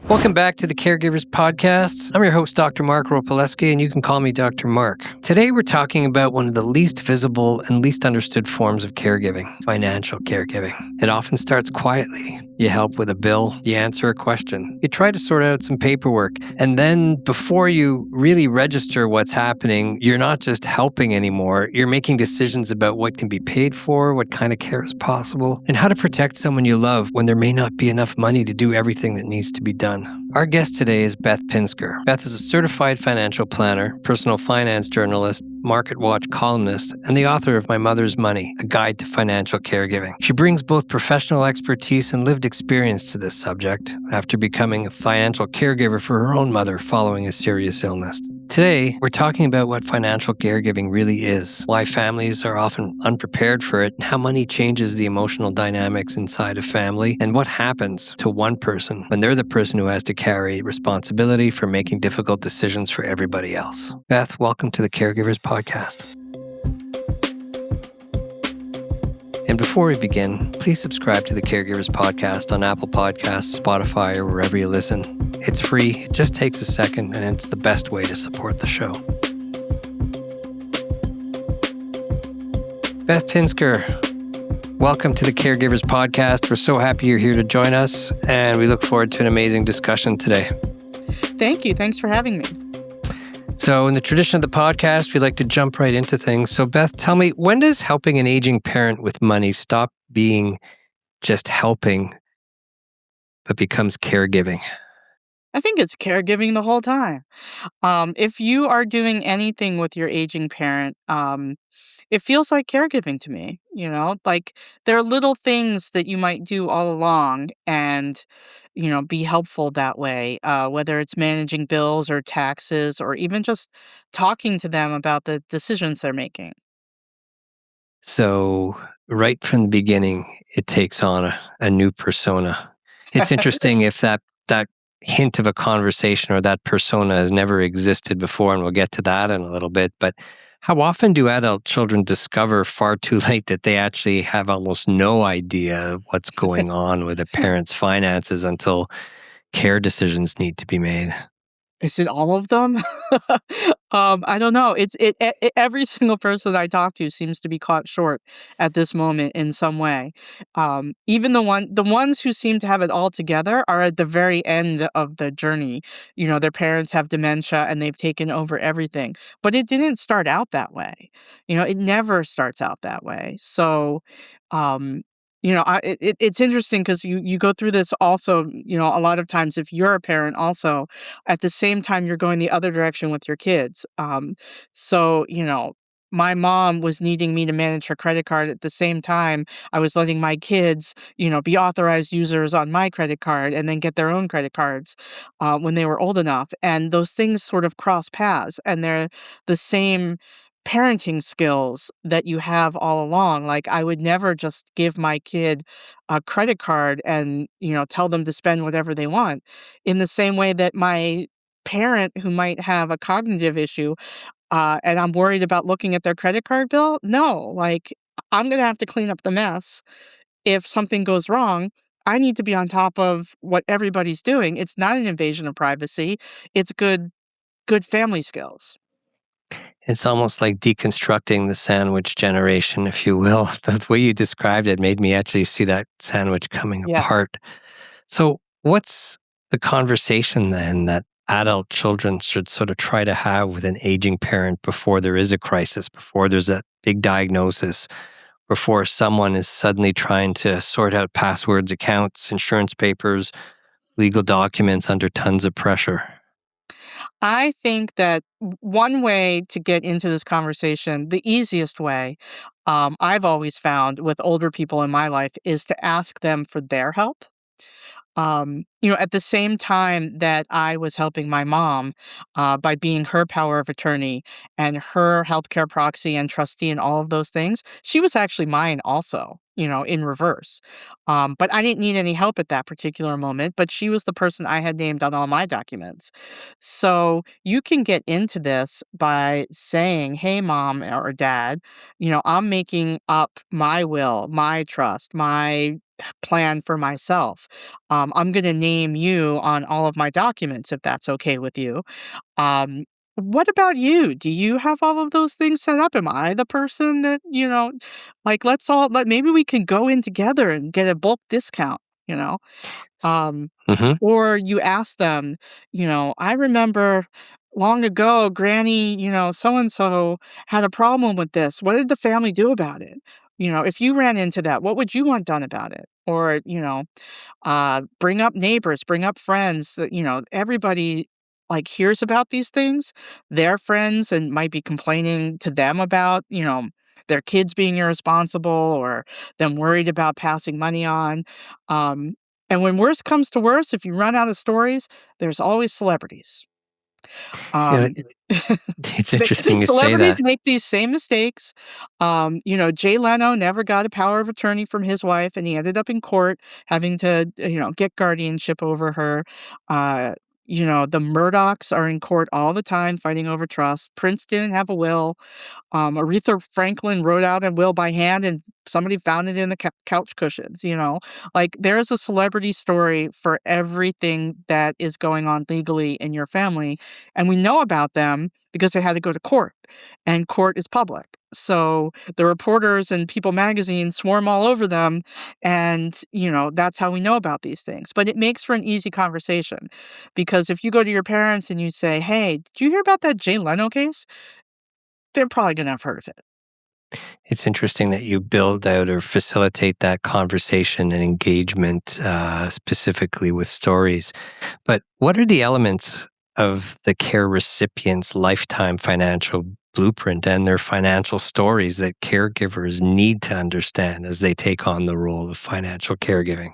Welcome back to the Caregivers Podcast. I'm your host, Dr. Mark Ropeleski, and you can call me Dr. Mark. Today, we're talking about one of the least visible and least understood forms of caregiving, financial caregiving. It often starts quietly. You help with a bill, you answer a question, you try to sort out some paperwork, and then before you really register what's happening, you're not just helping anymore, you're making decisions about what can be paid for, what kind of care is possible, and how to protect someone you love when there may not be enough money to do everything that needs to be done. Our guest today is Beth Pinsker. Beth is a certified financial planner, personal finance journalist, Market Watch columnist, and the author of My Mother's Money, A Guide to Financial Caregiving. She brings both professional expertise and lived experience to this subject after becoming a financial caregiver for her own mother following a serious illness. Today, we're talking about what financial caregiving really is, why families are often unprepared for it, how money changes the emotional dynamics inside a family, and what happens to one person when they're the person who has to carry responsibility for making difficult decisions for everybody else. Beth, welcome to the Caregivers Podcast. And before we begin, please subscribe to the Caregivers Podcast on Apple Podcasts, Spotify, or wherever you listen. It's free, it just takes a second, and it's the best way to support the show. Beth Pinsker, welcome to the Caregivers Podcast. We're so happy you're here to join us, and we look forward to an amazing discussion today. Thank you. Thanks for having me. So in the tradition of the podcast, we like to jump right into things. So Beth, tell me, when does helping an aging parent with money stop being just helping, but becomes caregiving? I think it's caregiving the whole time. If you are doing anything with your aging parent, it feels like caregiving to me. Like there are little things that you might do all along and, be helpful that way, whether it's managing bills or taxes or even just talking to them about the decisions they're making. So right from the beginning, it takes on a new persona. It's interesting if that hint of a conversation or that persona has never existed before, and we'll get to that in a little bit. But how often do adult children discover far too late that they actually have almost no idea of what's going on with a parent's finances until care decisions need to be made? Is it all of them? I don't know. Every single person I talk to seems to be caught short at this moment in some way. Even the ones who seem to have it all together are at the very end of the journey. Their parents have dementia and they've taken over everything. But it didn't start out that way. It never starts out that way. So, it's interesting because you go through this also, a lot of times if you're a parent also, at the same time you're going the other direction with your kids. My mom was needing me to manage her credit card at the same time I was letting my kids, be authorized users on my credit card and then get their own credit cards when they were old enough. And those things sort of cross paths and they're the same parenting skills that you have all along. Like I would never just give my kid a credit card and, tell them to spend whatever they want. In the same way that my parent who might have a cognitive issue, and I'm worried about looking at their credit card bill, no, like I'm going to have to clean up the mess. If something goes wrong, I need to be on top of what everybody's doing. It's not an invasion of privacy. It's good family skills. It's almost like deconstructing the sandwich generation, if you will. The way you described it made me actually see that sandwich coming Yes. apart. So what's the conversation then that adult children should sort of try to have with an aging parent before there is a crisis, before there's a big diagnosis, before someone is suddenly trying to sort out passwords, accounts, insurance papers, legal documents under tons of pressure? I think that one way to get into this conversation, the easiest way, I've always found with older people in my life is to ask them for their help. At the same time that I was helping my mom by being her power of attorney and her healthcare proxy and trustee and all of those things, she was actually mine also, in reverse. But I didn't need any help at that particular moment, but she was the person I had named on all my documents. So you can get into this by saying, hey, mom or dad, I'm making up my will, my trust, my plan for myself. I'm going to name you on all of my documents if that's okay with you. Um, what about you? Do you have all of those things set up? Am I the person that, like, maybe we can go in together and get a bulk discount, you know? Um, Mm-hmm. or you ask them, I remember long ago, Granny, so and so had a problem with this. What did the family do about it? If you ran into that, what would you want done about it? Or, bring up neighbors, bring up friends that, everybody like hears about these things, their friends, and might be complaining to them about, their kids being irresponsible or them worried about passing money on. Um, and when worse comes to worse, if you run out of stories, there's always celebrities. You know, Um, it's interesting you say Celebrities that. make these same mistakes. Jay Leno never got a power of attorney from his wife, and he ended up in court having to, get guardianship over her. Uh, the Murdochs are in court all the time fighting over trust. Prince didn't have a will. Aretha Franklin wrote out a will by hand and somebody found it in the couch cushions. Like, there's a celebrity story for everything that is going on legally in your family. And we know about them because they had to go to court, and court is public. So the reporters and People magazine swarm all over them. And, that's how we know about these things. But it makes for an easy conversation because if you go to your parents and you say, "Hey, did you hear about that Jay Leno case?" They're probably going to have heard of it. It's interesting that you build out or facilitate that conversation and engagement specifically with stories. But what are the elements of the care recipient's lifetime financial blueprint and their financial stories that caregivers need to understand as they take on the role of financial caregiving?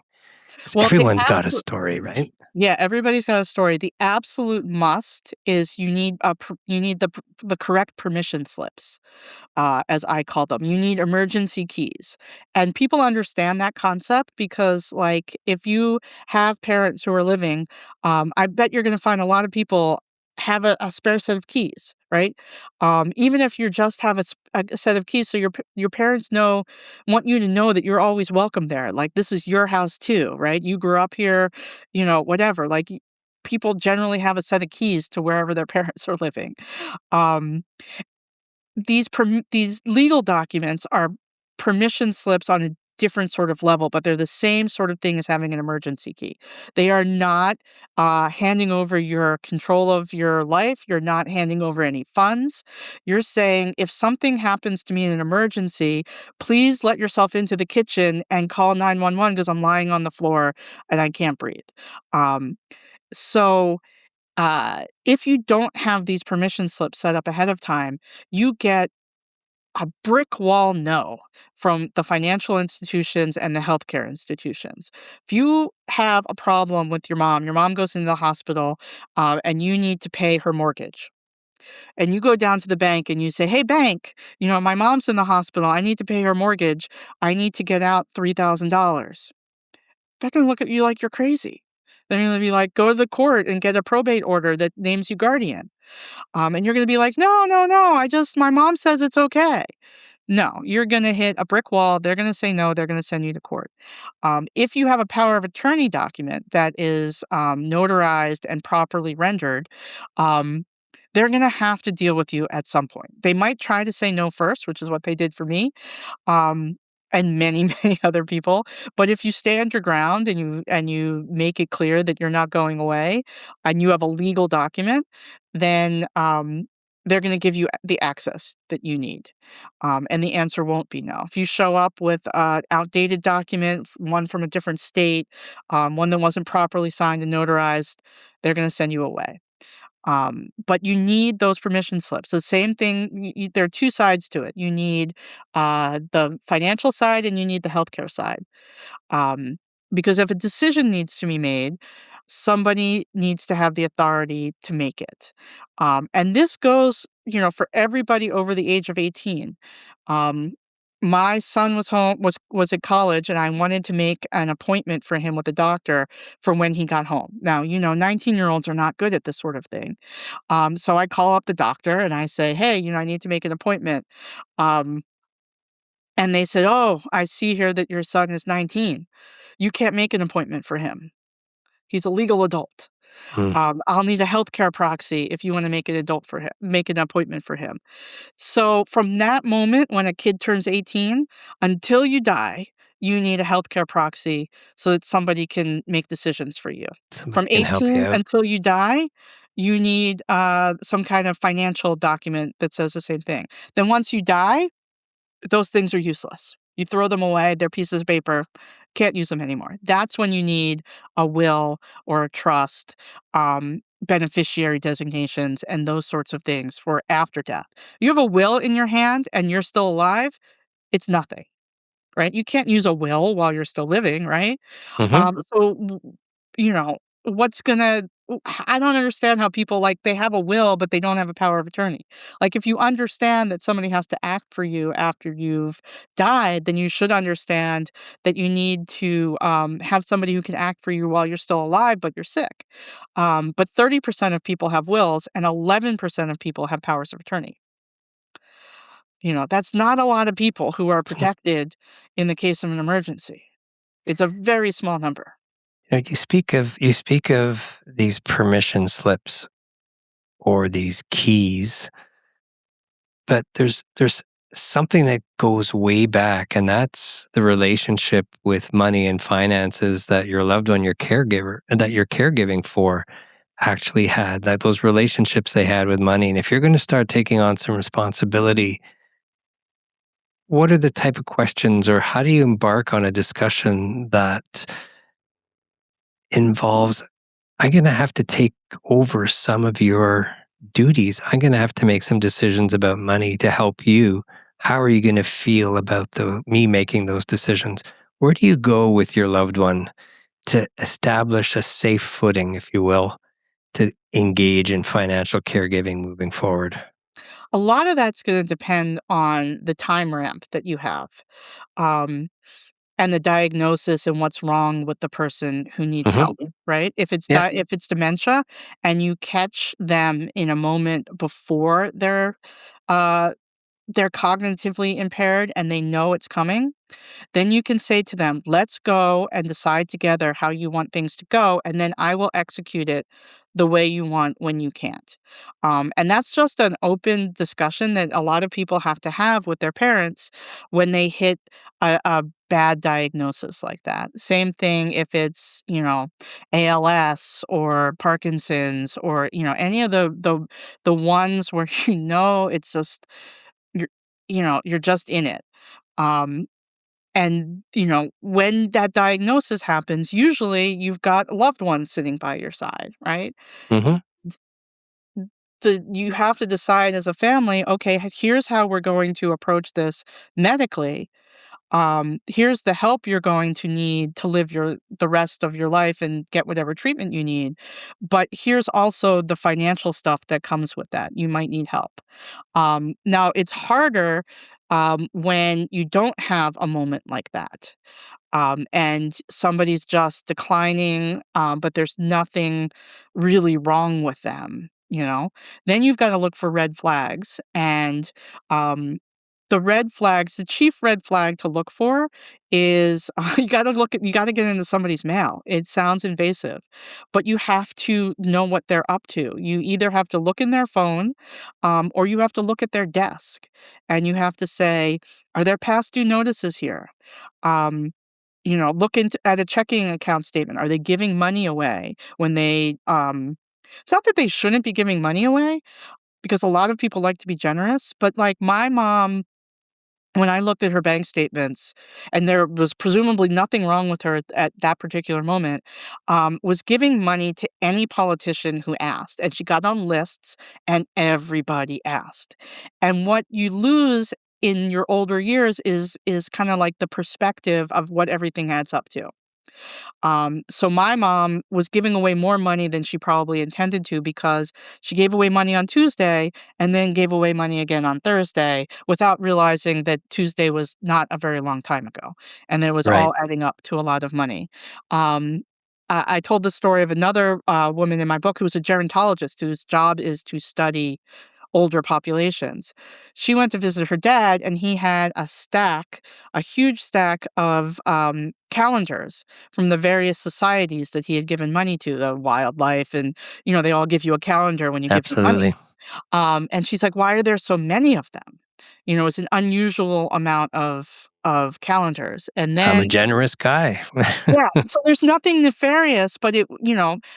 'Cause Well, the everyone's got a absolute story, right? Yeah, everybody's got a story. The absolute must is you need the correct permission slips, as I call them. You need emergency keys. And people understand that concept because, like, if you have parents who are living, I bet you're going to find a lot of people have a spare set of keys, right? Even if you just have a set of keys, so your parents want you to know that you're always welcome there. Like, this is your house too, right? You grew up here, whatever. Like, people generally have a set of keys to wherever their parents are living. Um, these legal documents are permission slips on a different sort of level, but they're the same sort of thing as having an emergency key. They are not handing over your control of your life. You're not handing over any funds. You're saying, if something happens to me in an emergency, please let yourself into the kitchen and call 911 because I'm lying on the floor and I can't breathe. Um, so if you don't have these permission slips set up ahead of time, you get a brick wall no from the financial institutions and the healthcare institutions. If you have a problem with your mom goes into the hospital, and you need to pay her mortgage. And you go down to the bank and you say, "Hey, bank, my mom's in the hospital. I need to pay her mortgage. I need to get out $3,000. They're going to look at you like you're crazy. They're going to be like, go to the court and get a probate order that names you guardian. And you're going to be like, no, no, no, my mom says it's okay. No, you're going to hit a brick wall. They're going to say no. They're going to send you to court. If you have a power of attorney document that is notarized and properly rendered, um, they're going to have to deal with you at some point. They might try to say no first, which is what they did for me. Um, and many, many other people. But if you stand your ground and you make it clear that you're not going away and you have a legal document, then they're going to give you the access that you need. And the answer won't be no. If you show up with an outdated document, one from a different state, one that wasn't properly signed and notarized, they're going to send you away. But you need those permission slips. The same thing, there are two sides to it. You need the financial side and you need the healthcare side. Um, because if a decision needs to be made, somebody needs to have the authority to make it. And this goes, for everybody over the age of 18. Um, my son was at college, and I wanted to make an appointment for him with the doctor for when he got home. Now, 19-year-olds are not good at this sort of thing. So I call up the doctor and I say, "Hey, I need to make an appointment." Um, And they said, "Oh, I see here that your son is 19. You can't make an appointment for him. He's a legal adult. Mm. I'll need a healthcare proxy if you want to make an appointment for him." So from that moment when a kid turns 18 until you die, you need a healthcare proxy so that somebody can make decisions for you. Somebody From can help you 18 out. until you die, you need some kind of financial document that says the same thing. Then once you die, those things are useless. You throw them away, they're pieces of paper, can't use them anymore. That's when you need a will or a trust, beneficiary designations, and those sorts of things for after death. You have a will in your hand and you're still alive, it's nothing, right? You can't use a will while you're still living, right? Hmm. So, you know, what's gonna I don't understand how people, like, they have a will, but they don't have a power of attorney. Like, if you understand that somebody has to act for you after you've died, then you should understand that you need to, have somebody who can act for you while you're still alive, but you're sick. But 30% of people have wills and 11% of people have powers of attorney. That's not a lot of people who are protected in the case of an emergency. It's a very small number. You speak of these permission slips or these keys, but there's something that goes way back, and that's the relationship with money and finances that your loved one, your caregiver, and that you're caregiving for actually had, that those relationships they had with money. And if you're going to start taking on some responsibility, what are the type of questions, or how do you embark on a discussion that involves, I'm going to have to take over some of your duties. I'm going to have to make some decisions about money to help you. How are you going to feel about me making those decisions? Where do you go with your loved one to establish a safe footing, if you will, to engage in financial caregiving moving forward? A lot of that's gonna depend on the time ramp that you have, um, and the diagnosis and what's wrong with the person who needs Hmm. help, right? Yeah. If it's dementia and you catch them in a moment before uh, they're cognitively impaired and they know it's coming, then you can say to them, "Let's go and decide together how you want things to go, and then I will execute it the way you want when you can't." And that's just an open discussion that a lot of people have to have with their parents when they hit a bad diagnosis like that. Same thing if it's, ALS or Parkinson's or, any of the ones where it's just you're you're just in it. Um, and, when that diagnosis happens, usually you've got loved ones sitting by your side, right? Hmm. You have to decide as a family, okay, here's how we're going to approach this medically. Here's the help you're going to need to live the rest of your life and get whatever treatment you need. But here's also the financial stuff that comes with that. You might need help. Now, it's harder when you don't have a moment like that, and somebody's just declining, but there's nothing really wrong with them, then you've got to look for red flags. And the chief red flag to look for is you got to get into somebody's mail. It sounds invasive, but you have to know what they're up to. You either have to look in their phone, or you have to look at their desk, and you have to say, "Are there past due notices here?" Um, look into at a checking account statement. Are they giving money away when it's not that they shouldn't be giving money away, because a lot of people like to be generous, but, like, my mom, when I looked at her bank statements, and there was presumably nothing wrong with her at that particular moment, was giving money to any politician who asked, and she got on lists, and everybody asked. And what you lose in your older years is kinda like the perspective of what everything adds up to. So my mom was giving away more money than she probably intended to, because she gave away money on Tuesday and then gave away money again on Thursday without realizing that Tuesday was not a very long time ago, and it was Right. all adding up to a lot of money. I told the story of another woman in my book who was a gerontologist whose job is to study older populations. She went to visit her dad, and he had a huge stack of calendars from the various societies that he had given money to, the wildlife, and they all give you a calendar when you give them money. Absolutely. And she's like, "Why are there so many of them?" It's an unusual amount of calendars. And I'm a then generous guy. yeah, so there's nothing nefarious, but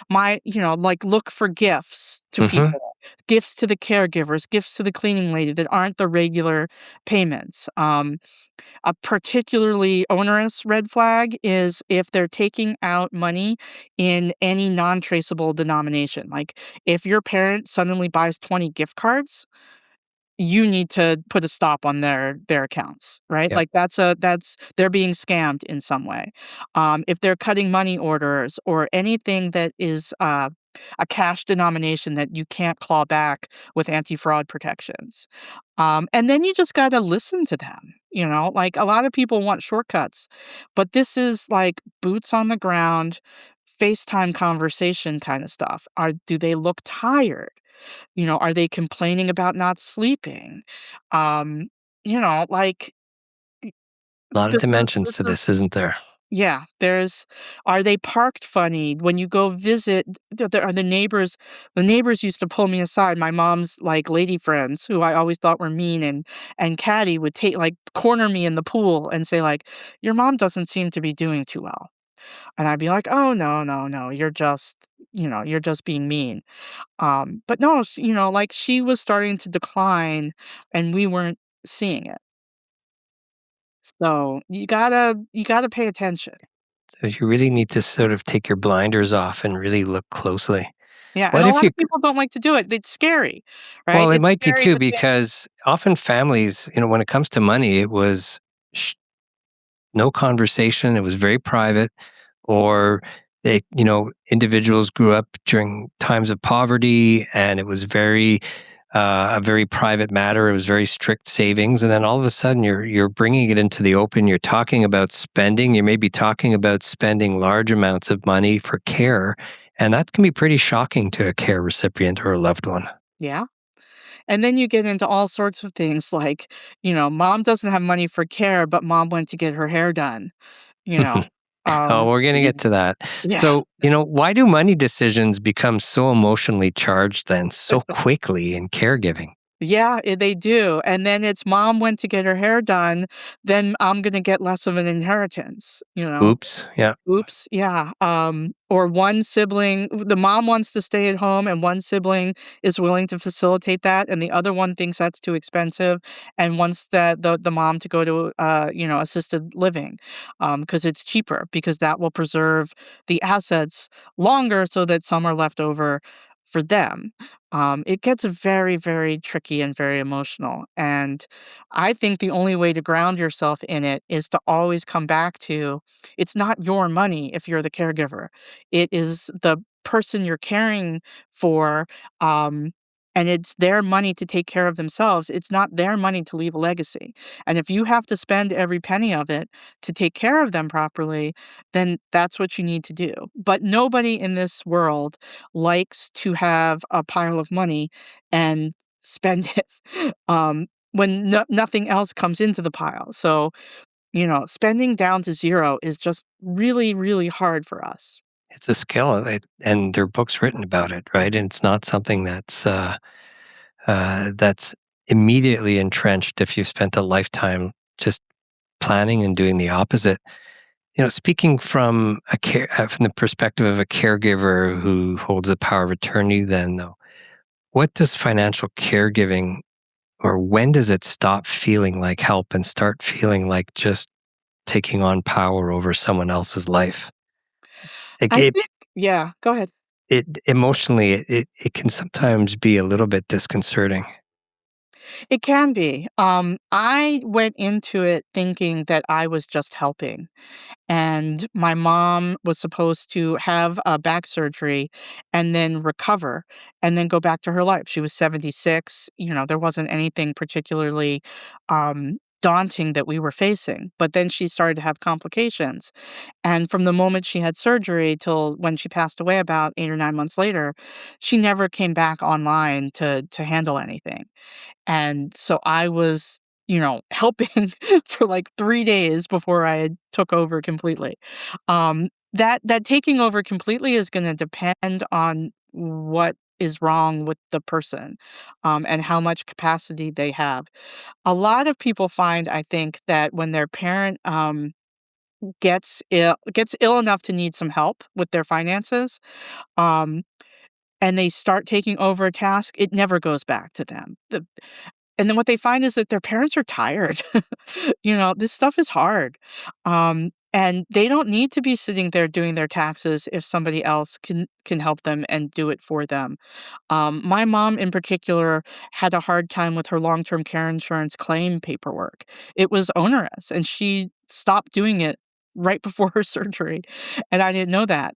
like, look for gifts to Hmm. people, gifts to the caregivers, gifts to the cleaning lady that aren't the regular payments. A particularly onerous red flag is if they're taking out money in any non-traceable denomination. Like, if your parent suddenly buys 20 gift cards, you need to put a stop on their accounts, right? Yep. Like, that's they're being scammed in some way. If they're cutting money orders or anything that is a cash denomination that you can't claw back with anti-fraud protections. And then you just gotta listen to them, Like, a lot of people want shortcuts, but this is, like, boots on the ground, FaceTime conversation kinda stuff. Do they look tired? Are they complaining about not sleeping? Like, A lot of this is dimensions this to is this, isn't there? yeah, are they parked funny when you go visit? Are the neighbors used to pull me aside. My mom's, like, lady friends, who I always thought were mean and catty, would corner me in the pool and say, like, "Your mom doesn't seem to be doing too well." And I'd be like, "Oh, no, no, no, you're just being mean." But no, like, she was starting to decline, and we weren't seeing it. So you gotta pay attention. So you really need to sort of take your blinders off and really look closely. Yeah, and What a if lot you of people don't like to do it. It's scary, right? Well, it It's might be scary too to think. because often families, when it comes to money, it was sh- no conversation. It was very private, or individuals grew up during times of poverty, and it was a very private matter. It was very strict savings, and then all of a sudden, you're bringing it into the open. You're talking about spending. You may be talking about spending large amounts of money for care, and that can be pretty shocking to a care recipient or a loved one. Yeah. And then you get into all sorts of things like, mom doesn't have money for care, but mom went to get her hair done, you know? Oh, Um, we're going to get to that. yeah. So, why do money decisions become so emotionally charged then so quickly in caregiving? Yeah, they do, and then it's mom went to get her hair done, then I'm gonna get less of an inheritance. Oops. Yeah. Oops, yeah, or one sibling the mom wants to stay at home, and one sibling is willing to facilitate that, and the other one thinks that's too expensive and wants the mom to go to, assisted living, because it's cheaper, because that will preserve the assets longer so that some are left over for them. It gets very, very tricky and very emotional, and I think the only way to ground yourself in it is to always come back to it's not your money if you're the caregiver. It is the person you're caring for, um, and it's their money to take care of themselves. It's not their money to leave a legacy. And if you have to spend every penny of it to take care of them properly, then that's what you need to do. But nobody in this world likes to have a pile of money and spend it when nothing else comes into the pile. So spending down to 0 is just really, really hard for us. It's a skill, and there are books written about it, right? And it's not something that's immediately entrenched if you've spent a lifetime just planning and doing the opposite. Speaking from the perspective of a caregiver who holds the power of attorney, then though, what does financial caregiving, or when does it stop feeling like help and start feeling like just taking on power over someone else's life? Like I it, think yeah, go ahead. it emotionally, it can sometimes be a little bit disconcerting. It can be. I went into it thinking that I was just helping, and my mom was supposed to have a back surgery and then recover and then go back to her life. She was 76, there wasn't anything particularly, daunting that we were facing. But then she started to have complications. And from the moment she had surgery till when she passed away about 8 or 9 months later, she never came back online to handle anything. And so I was, helping for like 3 days before I took over completely. That taking over completely is gonna depend on what is wrong with the person, and how much capacity they have. A lot of people find, I think, that when their parent, gets ill enough to need some help with their finances, um, and they start taking over a task, it never goes back to them. And then what they find is that their parents are tired. This stuff is hard. And they don't need to be sitting there doing their taxes if somebody else can help them and do it for them. My mom in particular had a hard time with her long-term care insurance claim paperwork. It was onerous, and she stopped doing it right before her surgery. And I didn't know that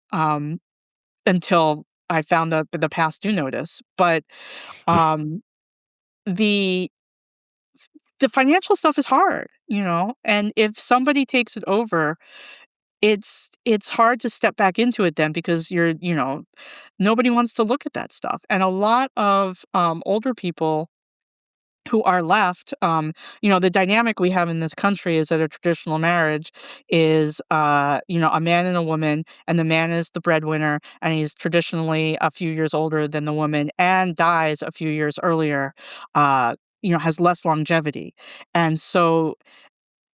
until I found the past due notice. But um, the the financial stuff is hard, and if somebody takes it over, it's hard to step back into it then because nobody wants to look at that stuff. And a lot of older people who are left, the dynamic we have in this country is that a traditional marriage is, a man and a woman, and the man is the breadwinner, and he's traditionally a few years older than the woman and dies a few years earlier, has less longevity. And so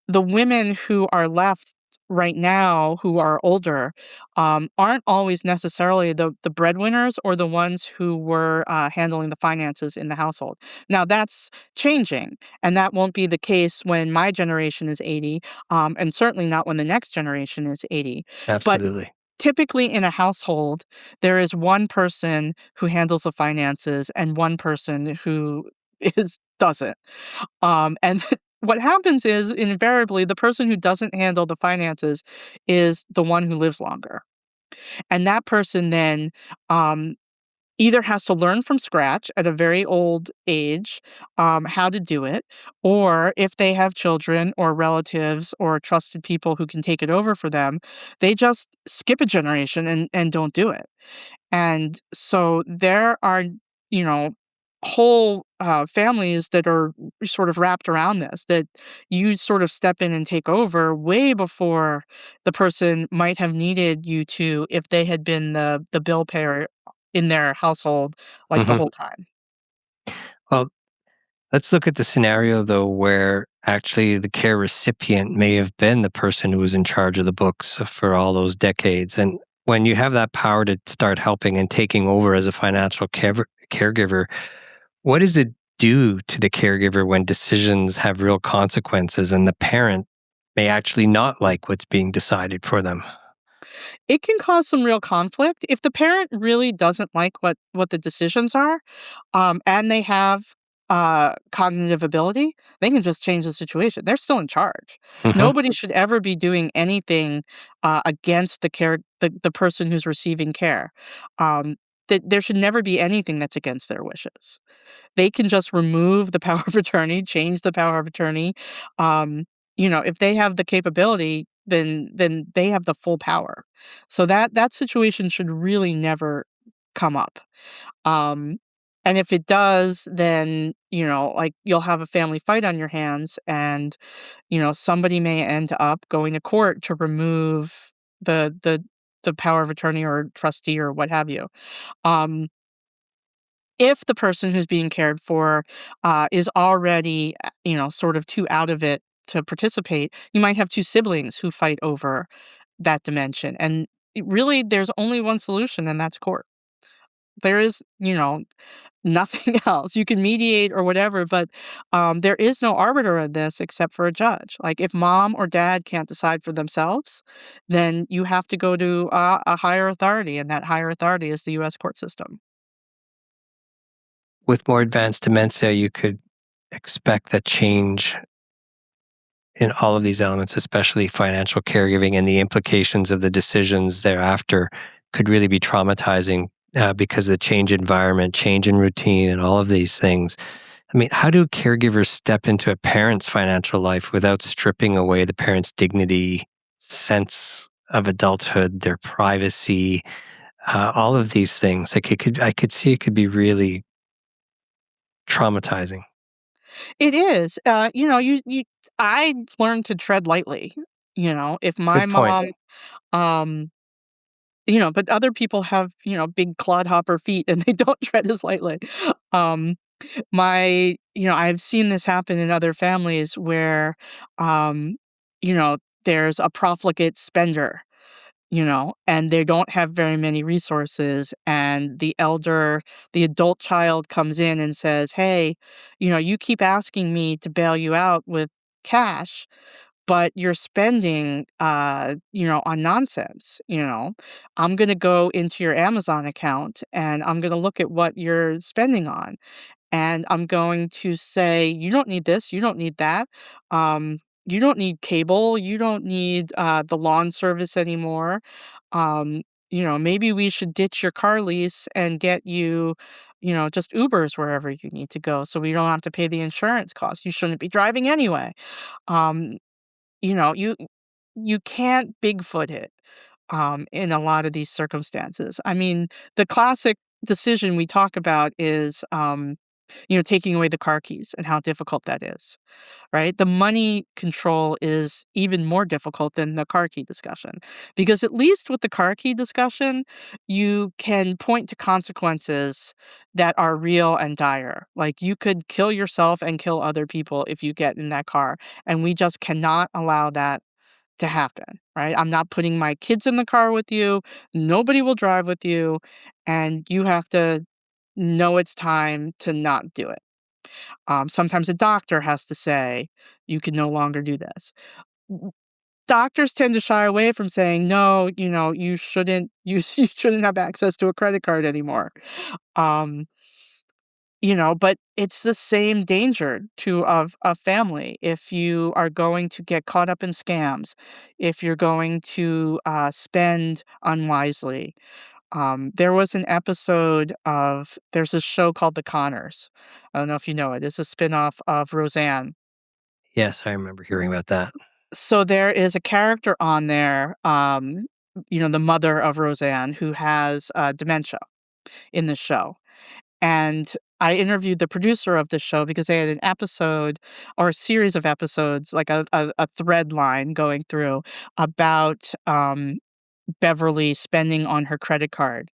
the women who are left right now who are older aren't always necessarily the breadwinners or the ones who were handling the finances in the household. Now that's changing, and that won't be the case when my generation is 80, and certainly not when the next generation is 80. But Absolutely. typically in a household, there is one person who handles the finances and one person who doesn't. And what happens is invariably the person who doesn't handle the finances is the one who lives longer. And that person then either has to learn from scratch at a very old age how to do it, or if they have children or relatives or trusted people who can take it over for them, they just skip a generation and don't do it. And so there are, whole families that are sort of wrapped around this, that you sort of step in and take over way before the person might have needed you to if they had been the bill payer in their household like the Mhm. whole time. Well, let's look at the scenario, though, where actually the care recipient may have been the person who was in charge of the books for all those decades. And when you have that power to start helping and taking over as a financial caregiver, what does it do to the caregiver when decisions have real consequences and the parent may actually not like what's being decided for them? It can cause some real conflict if the parent really doesn't like what the decisions are, and they have cognitive ability. They can just change the situation. They're still in charge. Hmm. Nobody should ever be doing anything against the person who's receiving care. There should never be anything that's against their wishes. They can just remove the power of attorney, change the power of attorney. If they have the capability, then they have the full power. So that situation should really never come up. Um, and if it does, then like you'll have a family fight on your hands, and somebody may end up going to court to remove the power of attorney or trustee or what have you. Um, if the person who's being cared for is already, sort of too out of it to participate, you might have two siblings who fight over that dimension. And really, there's only one solution, and that's court. There is, nothing else. You can mediate or whatever, but there is no arbiter in this except for a judge. Like if mom or dad can't decide for themselves, then you have to go to a higher authority, and that higher authority is the U.S. court system. With more advanced dementia, you could expect that change in all of these elements, especially financial caregiving and the implications of the decisions thereafter, could really be traumatizing because of the change in environment, change in routine, and all of these things. I mean, how do caregivers step into a parent's financial life without stripping away the parent's dignity, sense of adulthood, their privacy, all of these things? Like I could see it could be really traumatizing. It is. I learned to tread lightly. If my Good point. mom, um, but other people have, big clodhopper feet and they don't tread as lightly. Um, I've seen this happen in other families where, um, there's a profligate spender, and they don't have very many resources. And the adult child comes in and says, hey, you keep asking me to bail you out with cash, but you're spending, on nonsense. I'm going to go into your Amazon account and I'm going to look at what you're spending on. And I'm going to say, you don't need this, you don't need that. You don't need cable, you don't need the lawn service anymore. Maybe we should ditch your car lease and get you, just Ubers wherever you need to go so we don't have to pay the insurance costs. You shouldn't be driving anyway. Um, you know, you you can't Bigfoot it, in a lot of these circumstances. I mean, the classic decision we talk about is, taking away the car keys and how difficult that is, right? The money control is even more difficult than the car key discussion, because at least with the car key discussion, you can point to consequences that are real and dire. Like, you could kill yourself and kill other people if you get in that car, and we just cannot allow that to happen, right? I'm not putting my kids in the car with you. Nobody will drive with you, and you have to know it's time to not do it. Sometimes a doctor has to say, you can no longer do this. W- Doctors tend to shy away from saying, no, you shouldn't, you shouldn't have access to a credit card anymore. Um, but it's the same danger to of a family if you are going to get caught up in scams, if you're going to spend unwisely. There was an episode of there's a show called The Conners. I don't know if you know it. It's a spinoff of Roseanne. Yes, I remember hearing about that. So there is a character on there, the mother of Roseanne, who has dementia in the show. And I interviewed the producer of the show because they had an episode or a series of episodes, like a thread line going through about Beverly spending on her credit card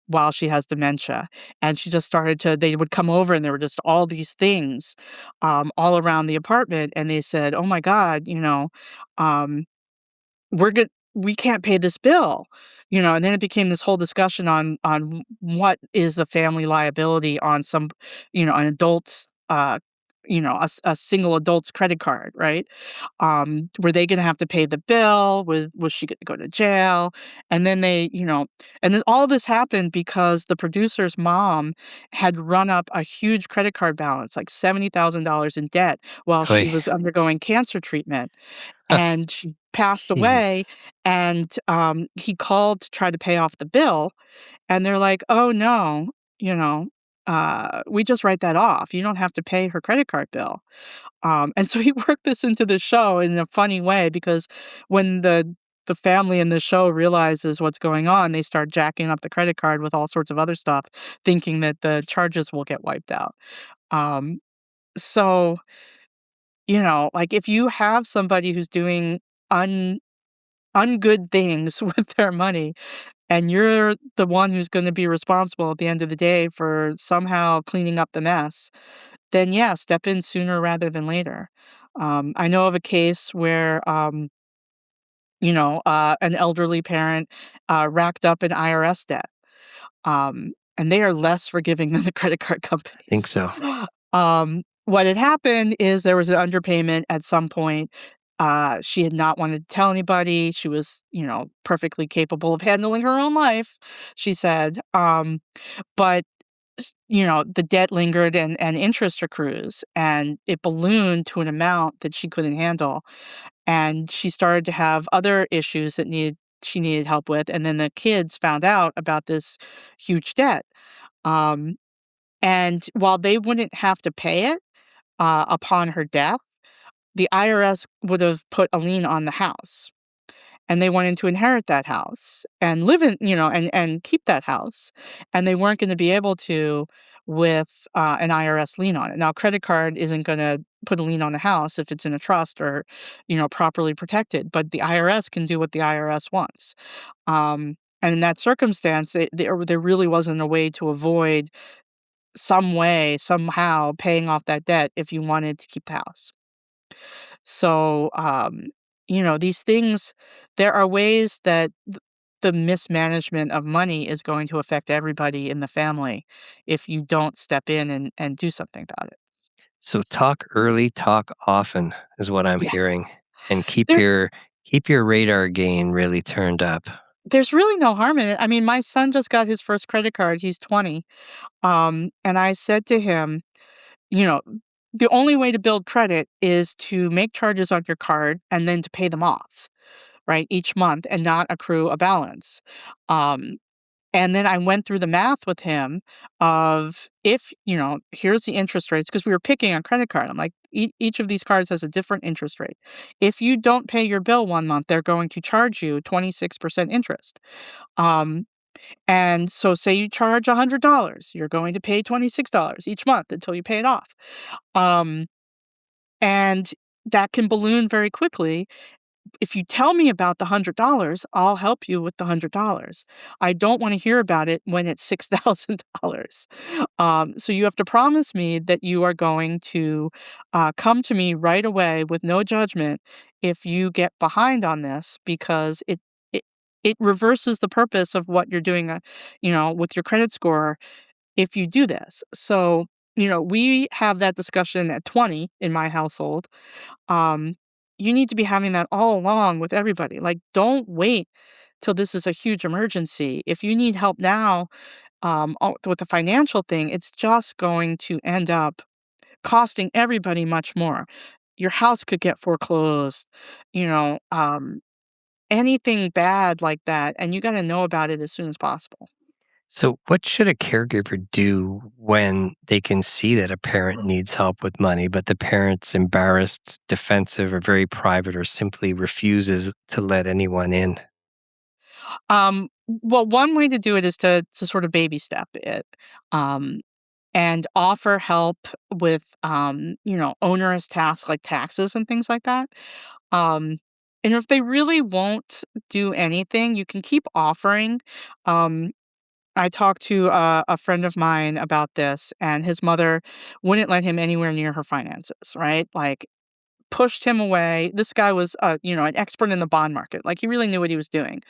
while she has dementia. And she just started to, they would come over and there were just all these things all around the apartment. And they said, oh my God, um, we're good. We can't pay this bill, and then it became this whole discussion on what is the family liability on some, an adult's, a single adult's credit card, right? Were they going to have to pay the bill? Was she going to go to jail? And then and then all of this happened because the producer's mom had run up a huge credit card balance, like $70,000 in debt, while she Oy. was undergoing cancer treatment, and she passed away. Jeez. And he called to try to pay off the bill, and they're like, oh no, you know we just write that off, you don't have to pay her credit card bill. And so he worked this into the show in a funny way, because when the family in the show realizes what's going on, they start jacking up the credit card with all sorts of other stuff, thinking that the charges will get wiped out. Um, so like, if you have somebody who's doing un ungood things with their money, and you're the one who's gonna be responsible at the end of the day for somehow cleaning up the mess, then yeah, step in sooner rather than later. I know of a case where, an elderly parent racked up an IRS debt, and they are less forgiving than the credit card I think companies. so. What had happened is there was an underpayment at some point. She had not wanted to tell anybody. She was, perfectly capable of handling her own life, she said. But the debt lingered, and interest accrues, and it ballooned to an amount that she couldn't handle. And she started to have other issues that she needed help with. And then the kids found out about this huge debt. Um, And while they wouldn't have to pay it upon her death, the IRS would have put a lien on the house. And they wanted to inherit that house and live in, and keep that house. And they weren't going to be able to with an IRS lien on it. Now, credit card isn't going to put a lien on the house if it's in a trust or, properly protected. But the IRS can do what the IRS wants. And in that circumstance, there really wasn't a way to avoid somehow paying off that debt if you wanted to keep the house. So, these things, there are ways that the mismanagement of money is going to affect everybody in the family if you don't step in and do something about it. So talk early, talk often is what I'm Yeah. hearing, and keep There's your radar game really turned up. there's really no harm in it. I mean, my son just got his first credit card. He's 20. And I said to him, you know, the only way to build credit is to make charges on your card and then to pay them off, right, each month and not accrue a balance. Um, and then I went through the math with him of if, here's the interest rates because we were picking a credit card. I'm like, each of these cards has a different interest rate. If you don't pay your bill one month, they're going to charge you 26% interest. Um, and so say you charge $100, you're going to pay $26 each month until you pay it off. Um, and that can balloon very quickly. If you tell me about the $100, I'll help you with the $100. I don't want to hear about it when it's $6,000. So you have to promise me that you are going to come to me right away with no judgment if you get behind on this, because it it reverses the purpose of what you're doing, with your credit score if you do this. So, we have that discussion at 20 in my household. um, you need to be having that all along with everybody. Like, don't wait till this is a huge emergency. If you need help now, with the financial thing, it's just going to end up costing everybody much more. Your house could get foreclosed, you know, um, anything bad like that, and you got to know about it as soon as possible. So what should a caregiver do when they can see that a parent needs help with money, but the parent's embarrassed, defensive, or very private, or simply refuses to let anyone in? Well, one way to do it is to sort of baby step it. Um, and offer help with, onerous tasks like taxes and things like that. Um, and if they really won't do anything, you can keep offering. Um, I talked to a friend of mine about this, and his mother wouldn't let him anywhere near her finances, right? Like, pushed him away. This guy was, an expert in the bond market. Like, he really knew what he was doing.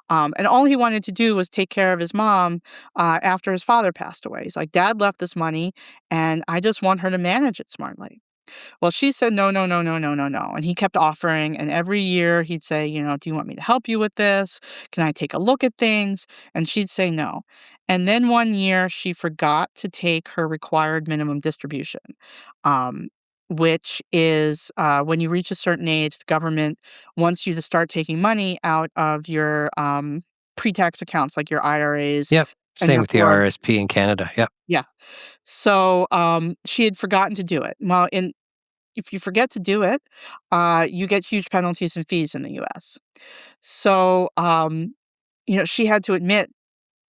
And all he wanted to do was take care of his mom after his father passed away. He's like, Dad left this money, and I just want her to manage it smartly. Well, she said, no, no, no, no, no, no, no. And he kept offering. And every year he'd say, do you want me to help you with this? Can I take a look at things? And she'd say no. And then one year she forgot to take her required minimum distribution, um, which is when you reach a certain age, the government wants you to start taking money out of your pre-tax accounts, like your IRAs Yep. and Same your with the RRSP in Canada. Yep. Yeah. So she had forgotten to do it. Well, if you forget to do it, you get huge penalties and fees in the US. So, she had to admit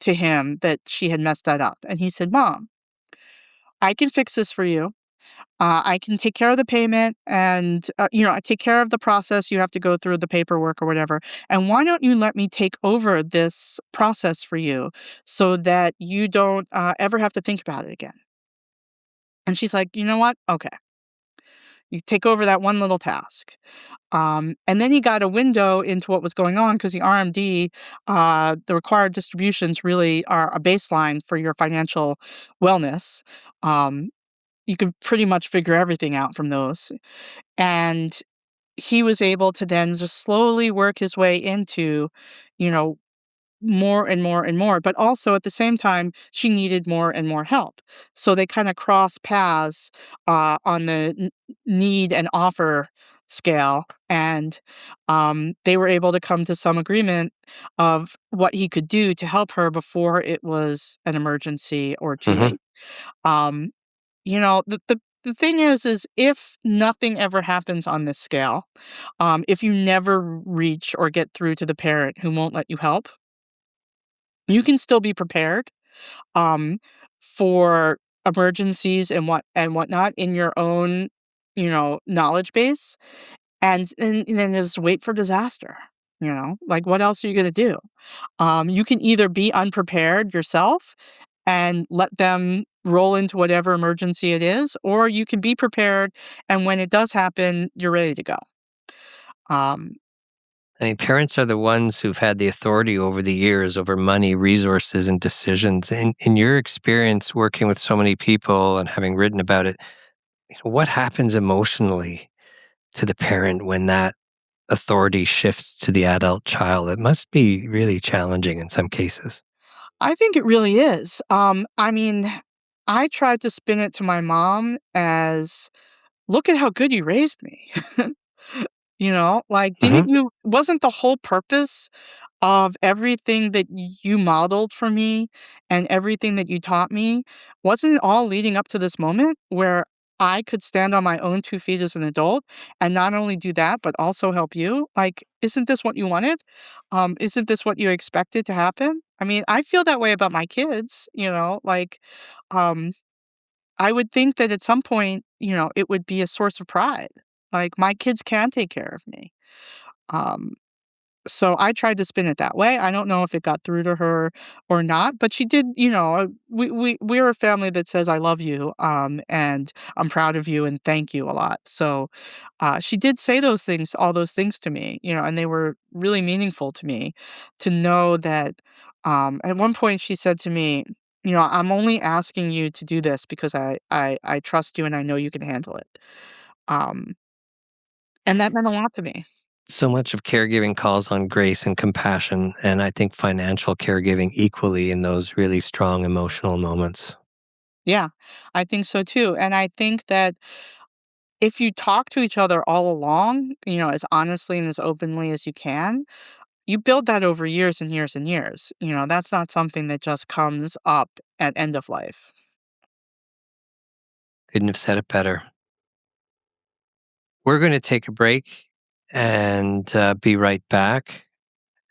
to him that she had messed that up. And he said, Mom, I can fix this for you. I can take care of the payment and, I take care of the process. You have to go through the paperwork or whatever. And why don't you let me take over this process for you so that you don't ever have to think about it again? And she's like, you know what? Okay. You take over that one little task. And then he got a window into what was going on because the RMD, the required distributions really are a baseline for your financial wellness. Um, you can pretty much figure everything out from those. And he was able to then just slowly work his way into, you know, more and more and more, but also at the same time, she needed more and more help. So they kind of cross paths on the need and offer scale, and they were able to come to some agreement of what he could do to help her before it was an emergency or too Hmm. late. Um, the thing is if nothing ever happens on this scale, if you never reach or get through to the parent who won't let you help, you can still be prepared um, for emergencies and whatnot in your own, knowledge base, and then just wait for disaster. Like what else are you gonna do? You can either be unprepared yourself and let them roll into whatever emergency it is, or you can be prepared and when it does happen, you're ready to go. Um, I mean, parents are the ones who've had the authority over the years over money, resources, and decisions. In your experience working with so many people and having written about it, what happens emotionally to the parent when that authority shifts to the adult child? It must be really challenging in some cases. I think it really is. I mean, I tried to spin it to my mom as, "Look at how good you raised me." Like, Hmm. didn't you wasn't the whole purpose of everything that you modeled for me and everything that you taught me, wasn't it all leading up to this moment where I could stand on my own 2 feet as an adult and not only do that, but also help you? Like, isn't this what you wanted? Isn't this what you expected to happen? I mean, I feel that way about my kids, like, um, I would think that at some point, it would be a source of pride. Like, my kids can take care of me. Um, so I tried to spin it that way. I don't know if it got through to her or not, but she did, we're a family that says I love you, and I'm proud of you and thank you a lot. So she did say those things, all those things to me, and they were really meaningful to me to know that at one point she said to me, I'm only asking you to do this because I trust you and I know you can handle it. Um, and that meant a lot to me. So much of caregiving calls on grace and compassion, and I think financial caregiving equally in those really strong emotional moments. Yeah, I think so too. And I think that if you talk to each other all along, as honestly and as openly as you can, you build that over years and years and years. That's not something that just comes up at end of life. Couldn't have said it better. We're going to take a break and be right back.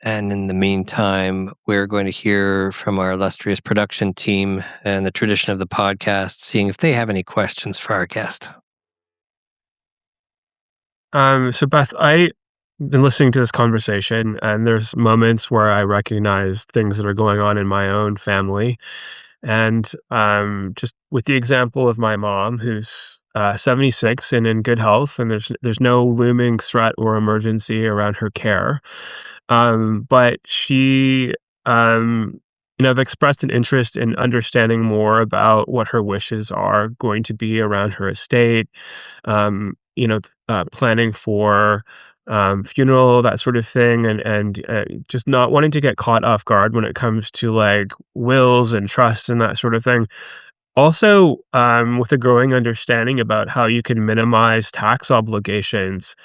And in the meantime, we're going to hear from our illustrious production team and the tradition of the podcast, seeing if they have any questions for our guest. So Beth, I've been listening to this conversation, and there's moments where I recognize things that are going on in my own family. And just with the example of my mom, who's 76 and in good health, and there's no looming threat or emergency around her care. But she, have expressed an interest in understanding more about what her wishes are going to be around her estate. Planning for funeral, that sort of thing, and just not wanting to get caught off guard when it comes to like wills and trusts and that sort of thing. Also, with a growing understanding about how you can minimize tax obligations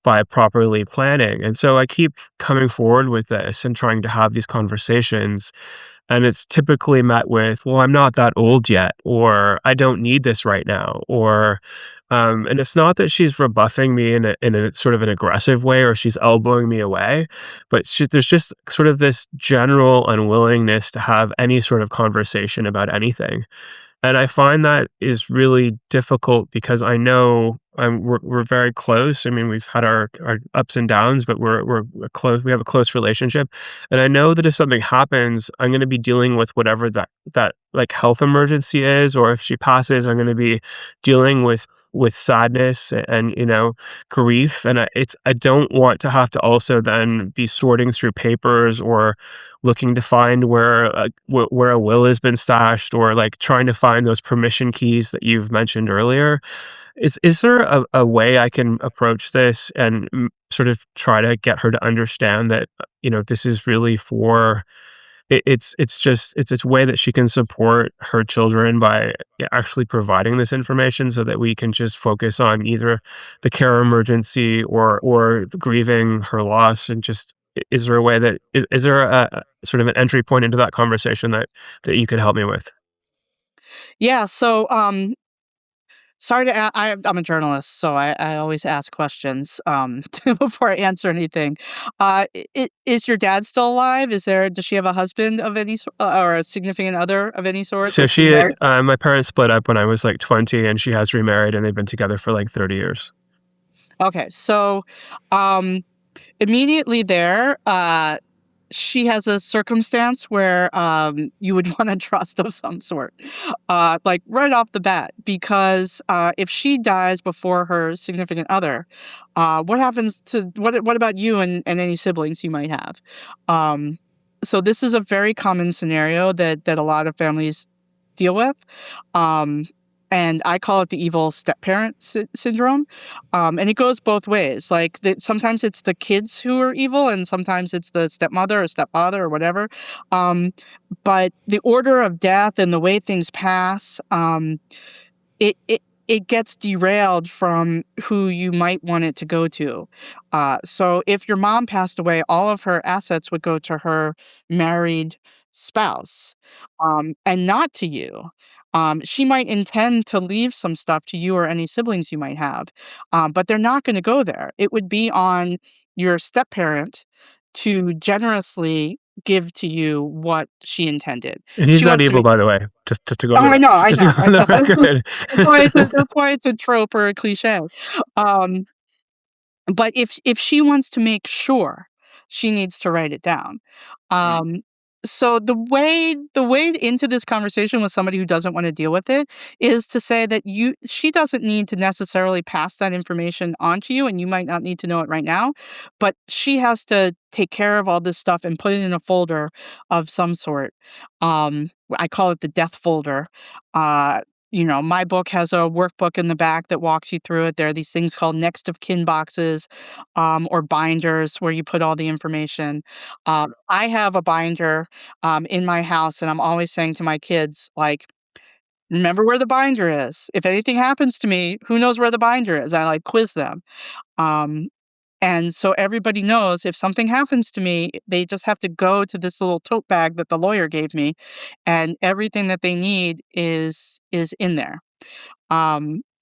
by properly planning. And so I keep coming forward with this and trying to have these conversations. And it's typically met with, well, I'm not that old yet, or I don't need this right now, or, and it's not that she's rebuffing me in a sort of an aggressive way or she's elbowing me away, but there's just sort of this general unwillingness to have any sort of conversation about anything. And I find that is really difficult because I know we're very close. I mean, we've had our ups and downs, but we're close. We have a close relationship, and I know that if something happens, I'm going to be dealing with whatever that like health emergency is, or if she passes, I'm going to be dealing with sadness and grief. And I don't want to have to also then be sorting through papers or looking to find where a will has been stashed, or like trying to find those permission keys that you've mentioned earlier. Is there a way I can approach this and sort of try to get her to understand that this is really for it's this way that she can support her children by actually providing this information so that we can just focus on either the care emergency or grieving her loss. And just is there a way that is there a sort of an entry point into that conversation that you could help me with? Yeah, so, sorry to I'm a journalist, so I always ask questions, before I answer anything. Is your dad still alive? Does she have a husband of any sort, or a significant other of any sort So that she's she married? my parents split up when I was like 20, and she has remarried, and they've been together for like 30 years. Okay, so, um, immediately there, she has a circumstance where you would want a trust of some sort, like right off the bat, because if she dies before her significant other, what happens to what about you and any siblings you might have? Um, so this is a very common scenario that a lot of families deal with. Um, and I call it the evil step parent syndrome. And it goes both ways. Like sometimes it's the kids who are evil, and sometimes it's the stepmother or stepfather or whatever. Um, but the order of death and the way things pass, it gets derailed from who you might want it to go to. So if your mom passed away, all of her assets would go to her married spouse, and not to you. She might intend to leave some stuff to you or any siblings you might have, but they're not going to go there. It would be on your step parent to generously give to you what she intended. And he's She not wants to evil, be. by the way, just to go Oh, on I the know, I just to know, go I on the know. record. That's why it's a trope or a cliche. Um, but if she wants to make sure, she needs to write it down. Um, so the way into this conversation with somebody who doesn't want to deal with it is to say that she doesn't need to necessarily pass that information on to you, and you might not need to know it right now, but she has to take care of all this stuff and put it in a folder of some sort. I call it the death folder. Uh, my book has a workbook in the back that walks you through it. There are these things called next of kin boxes, or binders where you put all the information. I have a binder in my house, and I'm always saying to my kids, like, remember where the binder is. If anything happens to me, who knows where the binder is? I like quiz them. Um, and so everybody knows if something happens to me, they just have to go to this little tote bag that the lawyer gave me, and everything that they need is in there.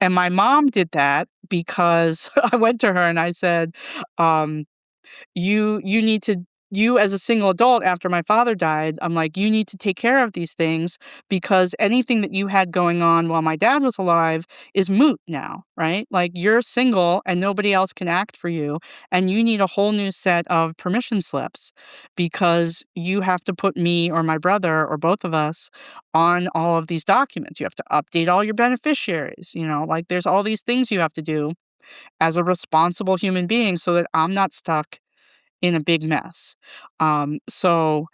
And my mom did that because I went to her and I said, um, you need to you as a single adult after my father died, I'm like, you need to take care of these things because anything that you had going on while my dad was alive is moot now, right? Like you're single and nobody else can act for you, and you need a whole new set of permission slips because you have to put me or my brother or both of us on all of these documents. You have to update all your beneficiaries, like there's all these things you have to do as a responsible human being so that I'm not stuck in a big mess. So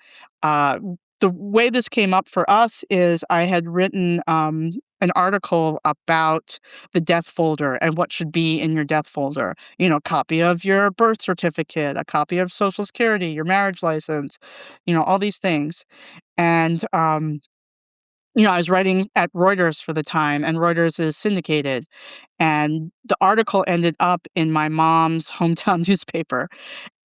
uh, the way this came up for us is I had written an article about the death folder and what should be in your death folder. Copy of your birth certificate, a copy of Social Security, your marriage license, all these things. And I was writing at Reuters for the time, and Reuters is syndicated. And the article ended up in my mom's hometown newspaper.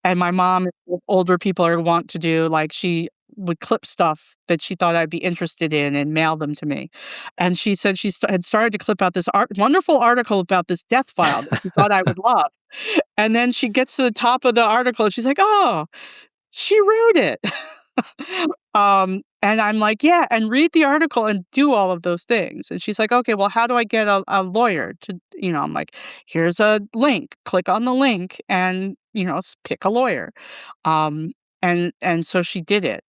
And my mom, older people are wont to do, like, she would clip stuff that she thought I'd be interested in and mail them to me. And she said she had started to clip out this wonderful article about this death file that she thought I would love. And then she gets to the top of the article and she's like, "Oh, she wrote it." And I'm like, "Yeah, and read the article and do all of those things." And she's like, "Okay, well, how do I get a lawyer to," I'm like, "Here's a link. Click on the link and, pick a lawyer." Um, and so she did it.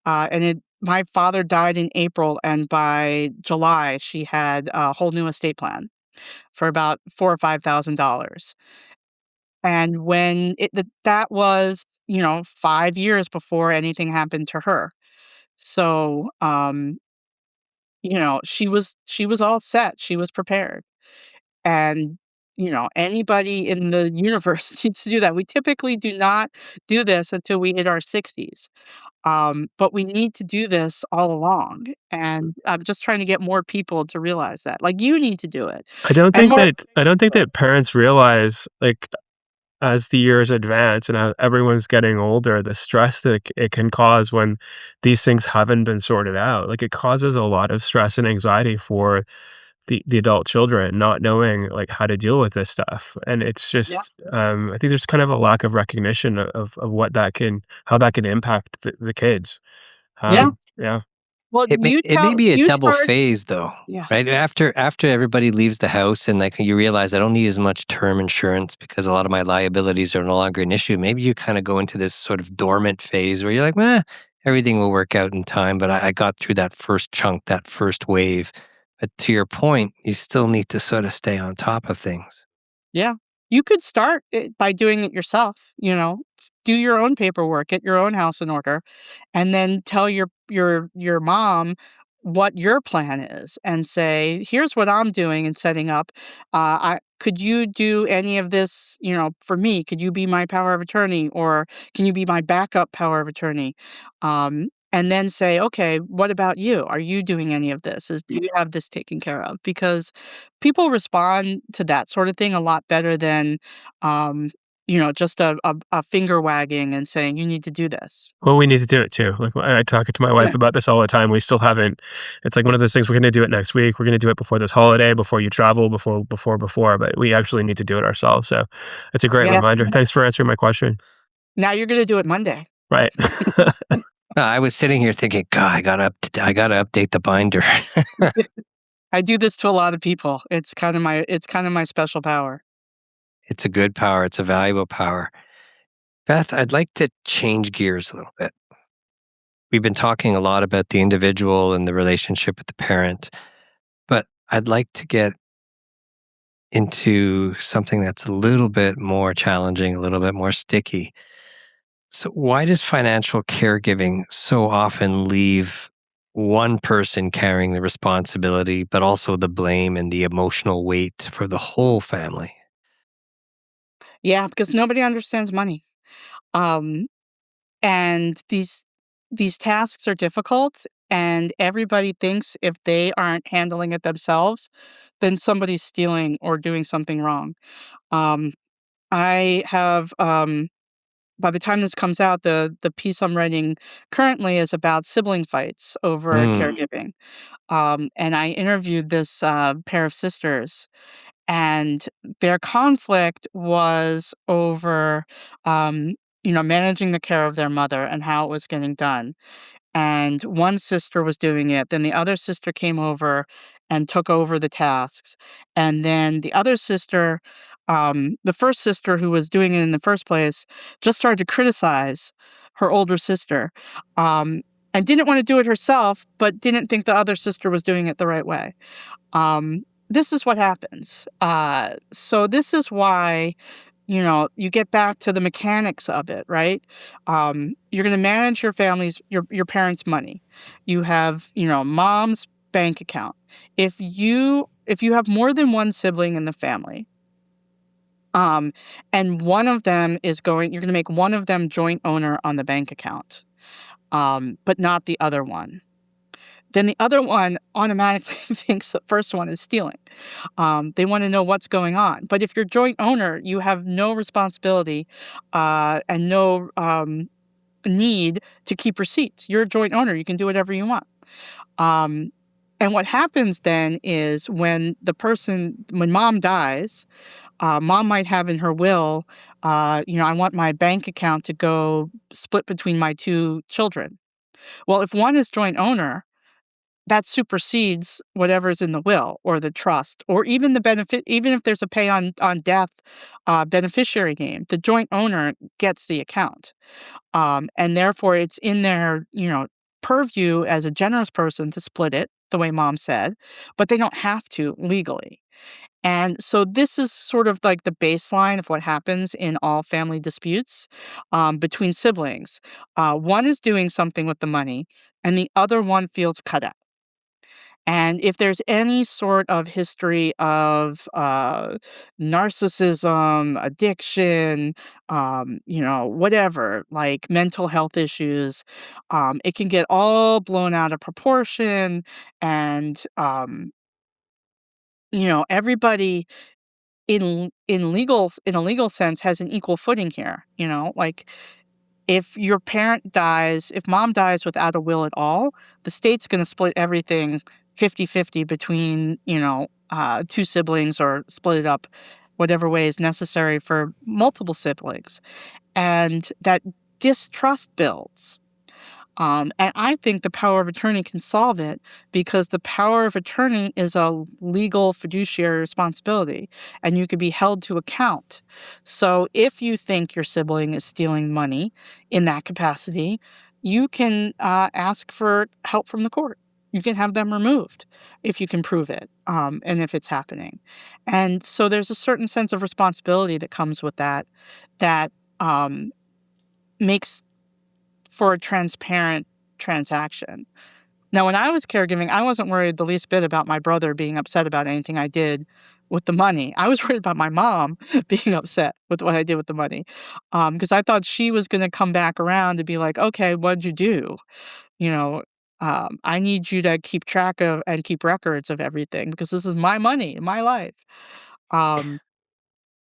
My father died in April, and by July, she had a whole new estate plan for about $4,000 or $5,000. And when that was, 5 years before anything happened to her. So, she was all set, she was prepared. And anybody in the universe needs to do that. We typically do not do this until we hit our 60s. But we need to do this all along. And I'm just trying to get more people to realize that. Like, you need to do it. And more, I don't think that parents realize, like, as the years advance and as everyone's getting older, the stress that it can cause when these things haven't been sorted out. Like, it causes a lot of stress and anxiety for the adult children, not knowing, like, how to deal with this stuff. And it's yeah, just, I think there's kind of a lack of recognition of what that can how that can impact the kids. yeah. Yeah. Well, It may be a you double start, phase though, yeah, right? After everybody leaves the house and like you realize I don't need as much term insurance because a lot of my liabilities are no longer an issue. Maybe you kind of go into this sort of dormant phase where you're like, everything will work out in time. But I got through that first chunk, that first wave. But to your point, you still need to sort of stay on top of things. yeah. You could start it by doing it yourself, do your own paperwork, get your own house in order, and then tell your mom what your plan is and say, here's what I'm doing and setting up. Could you do any of this, for me? Could you be my power of attorney, or can you be my backup power of attorney? And then say, okay, what about you? Are you doing any of this? Do you have this taken care of? Because people respond to that sort of thing a lot better than um, just a finger wagging and saying, you need to do this. Well, we need to do it too. Like, I talk to my Yeah. wife about this all the time. We still haven't. It's like one of those things. We're going to do it next week. We're going to do it before this holiday, before you travel, before. But we actually need to do it ourselves. So it's a great Yeah. reminder. Thanks for answering my question. Now you're going to do it Monday. Right. I was sitting here thinking, God, I gotta update the binder. I do this to a lot of people. It's kind of my special power. It's a good power. It's a valuable power. Beth, I'd like to change gears a little bit. We've been talking a lot about the individual and the relationship with the parent, but I'd like to get into something that's a little bit more challenging, a little bit more sticky. So, why does financial caregiving so often leave one person carrying the responsibility, but also the blame and the emotional weight for the whole family? Yeah, because nobody understands money. Um, and these tasks are difficult, and everybody thinks if they aren't handling it themselves, then somebody's stealing or doing something wrong. Um, I have by the time this comes out, the piece I'm writing currently is about sibling fights over Mm. caregiving. And I interviewed this pair of sisters, and their conflict was over, managing the care of their mother and how it was getting done. And one sister was doing it, then the other sister came over and took over the tasks. And then the other sister, the first sister who was doing it in the first place, just started to criticize her older sister, um, and didn't want to do it herself, but didn't think the other sister was doing it the right way. This is what happens. So this is why, you get back to the mechanics of it, right? You're going to manage your parents' money. You have, mom's bank account. If you have more than one sibling in the family, and one of them you're going to make one of them joint owner on the bank account, but not the other one. Then the other one automatically thinks the first one is stealing. They want to know what's going on. But if you're joint owner, you have no responsibility and no need to keep receipts. You're a joint owner. You can do whatever you want. And what happens then is when mom dies, mom might have in her will, I want my bank account to go split between my two children. Well, if one is joint owner, that supersedes whatever's in the will or the trust or even the benefit. Even if there's a pay on death beneficiary name, the joint owner gets the account, and therefore it's in their purview as a generous person to split it the way mom said, but they don't have to legally. And so this is sort of like the baseline of what happens in all family disputes between siblings. One is doing something with the money, and the other one feels cut out. And if there's any sort of history of narcissism, addiction, whatever, like mental health issues, it can get all blown out of proportion. And, everybody in a legal sense has an equal footing here. Like if if mom dies without a will at all, the state's going to split everything 50-50 between, two siblings, or split it up whatever way is necessary for multiple siblings. And that distrust builds. And I think the power of attorney can solve it, because the power of attorney is a legal fiduciary responsibility, and you could be held to account. So if you think your sibling is stealing money in that capacity, you can ask for help from the court. You can have them removed if you can prove it, and if it's happening. And so there's a certain sense of responsibility that comes with that makes for a transparent transaction. Now, when I was caregiving, I wasn't worried the least bit about my brother being upset about anything I did with the money. I was worried about my mom being upset with what I did with the money, because I thought she was going to come back around and be like, okay, what'd you do? I need you to keep track of and keep records of everything, because this is my money, my life. Um,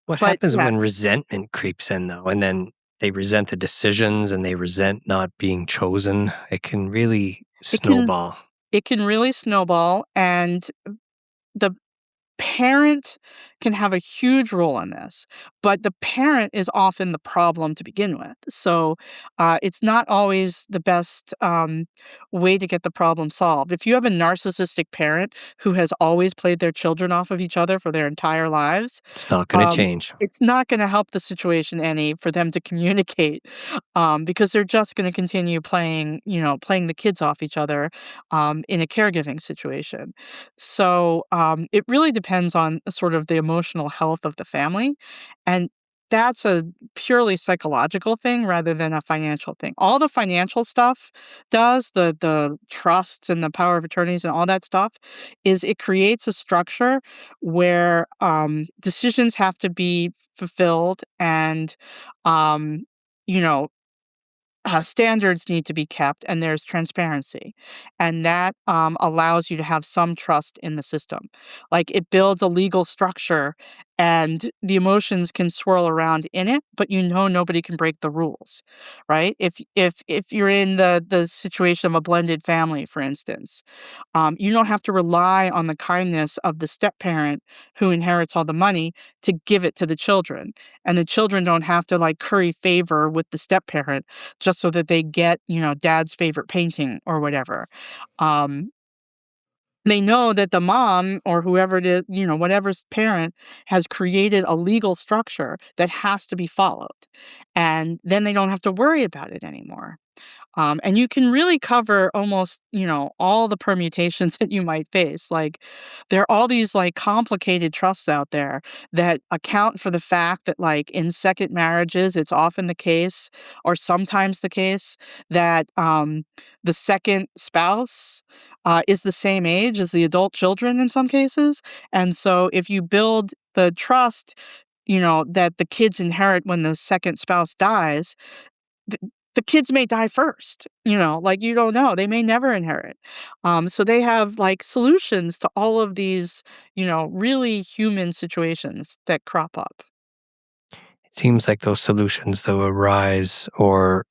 What but happens yeah, when resentment creeps in, though, and then they resent the decisions and they resent not being chosen? It can really it can snowball. it can really snowball, and the parent can have a huge role in this, but the parent is often the problem to begin with. So it's not always the best way to get the problem solved. If you have a narcissistic parent who has always played their children off of each other for their entire lives, It's not going to change. it's not going to help the situation any for them to communicate, because they're just going to continue playing the kids off each other in a caregiving situation. So it really depends on sort of the emotional health of the family. And that's a purely psychological thing rather than a financial thing. All the financial stuff does, the trusts and the power of attorneys and all that stuff, is it creates a structure where decisions have to be fulfilled, and um, you know standards need to be kept, and there's transparency, and that allows you to have some trust in the system. Like, it builds a legal structure, and the emotions can swirl around in it, but nobody can break the rules, right? If you're in the situation of a blended family, for instance, you don't have to rely on the kindness of the step parent who inherits all the money to give it to the children, and the children don't have to like curry favor with the step parent just so that they get, dad's favorite painting or whatever. Um, they know that the mom or whoever it is, whatever's parent has created a legal structure that has to be followed. And then they don't have to worry about it anymore. And you can really cover almost, all the permutations that you might face. Like, there are all these like complicated trusts out there that account for the fact that, like, in second marriages, it's often the case, or sometimes the case, that the second spouse is the same age as the adult children in some cases. And so if you build the trust, that the kids inherit when the second spouse dies, the kids may die first, like, you don't know. They may never inherit. So they have like solutions to all of these, really human situations that crop up. It seems like those solutions, though, arise or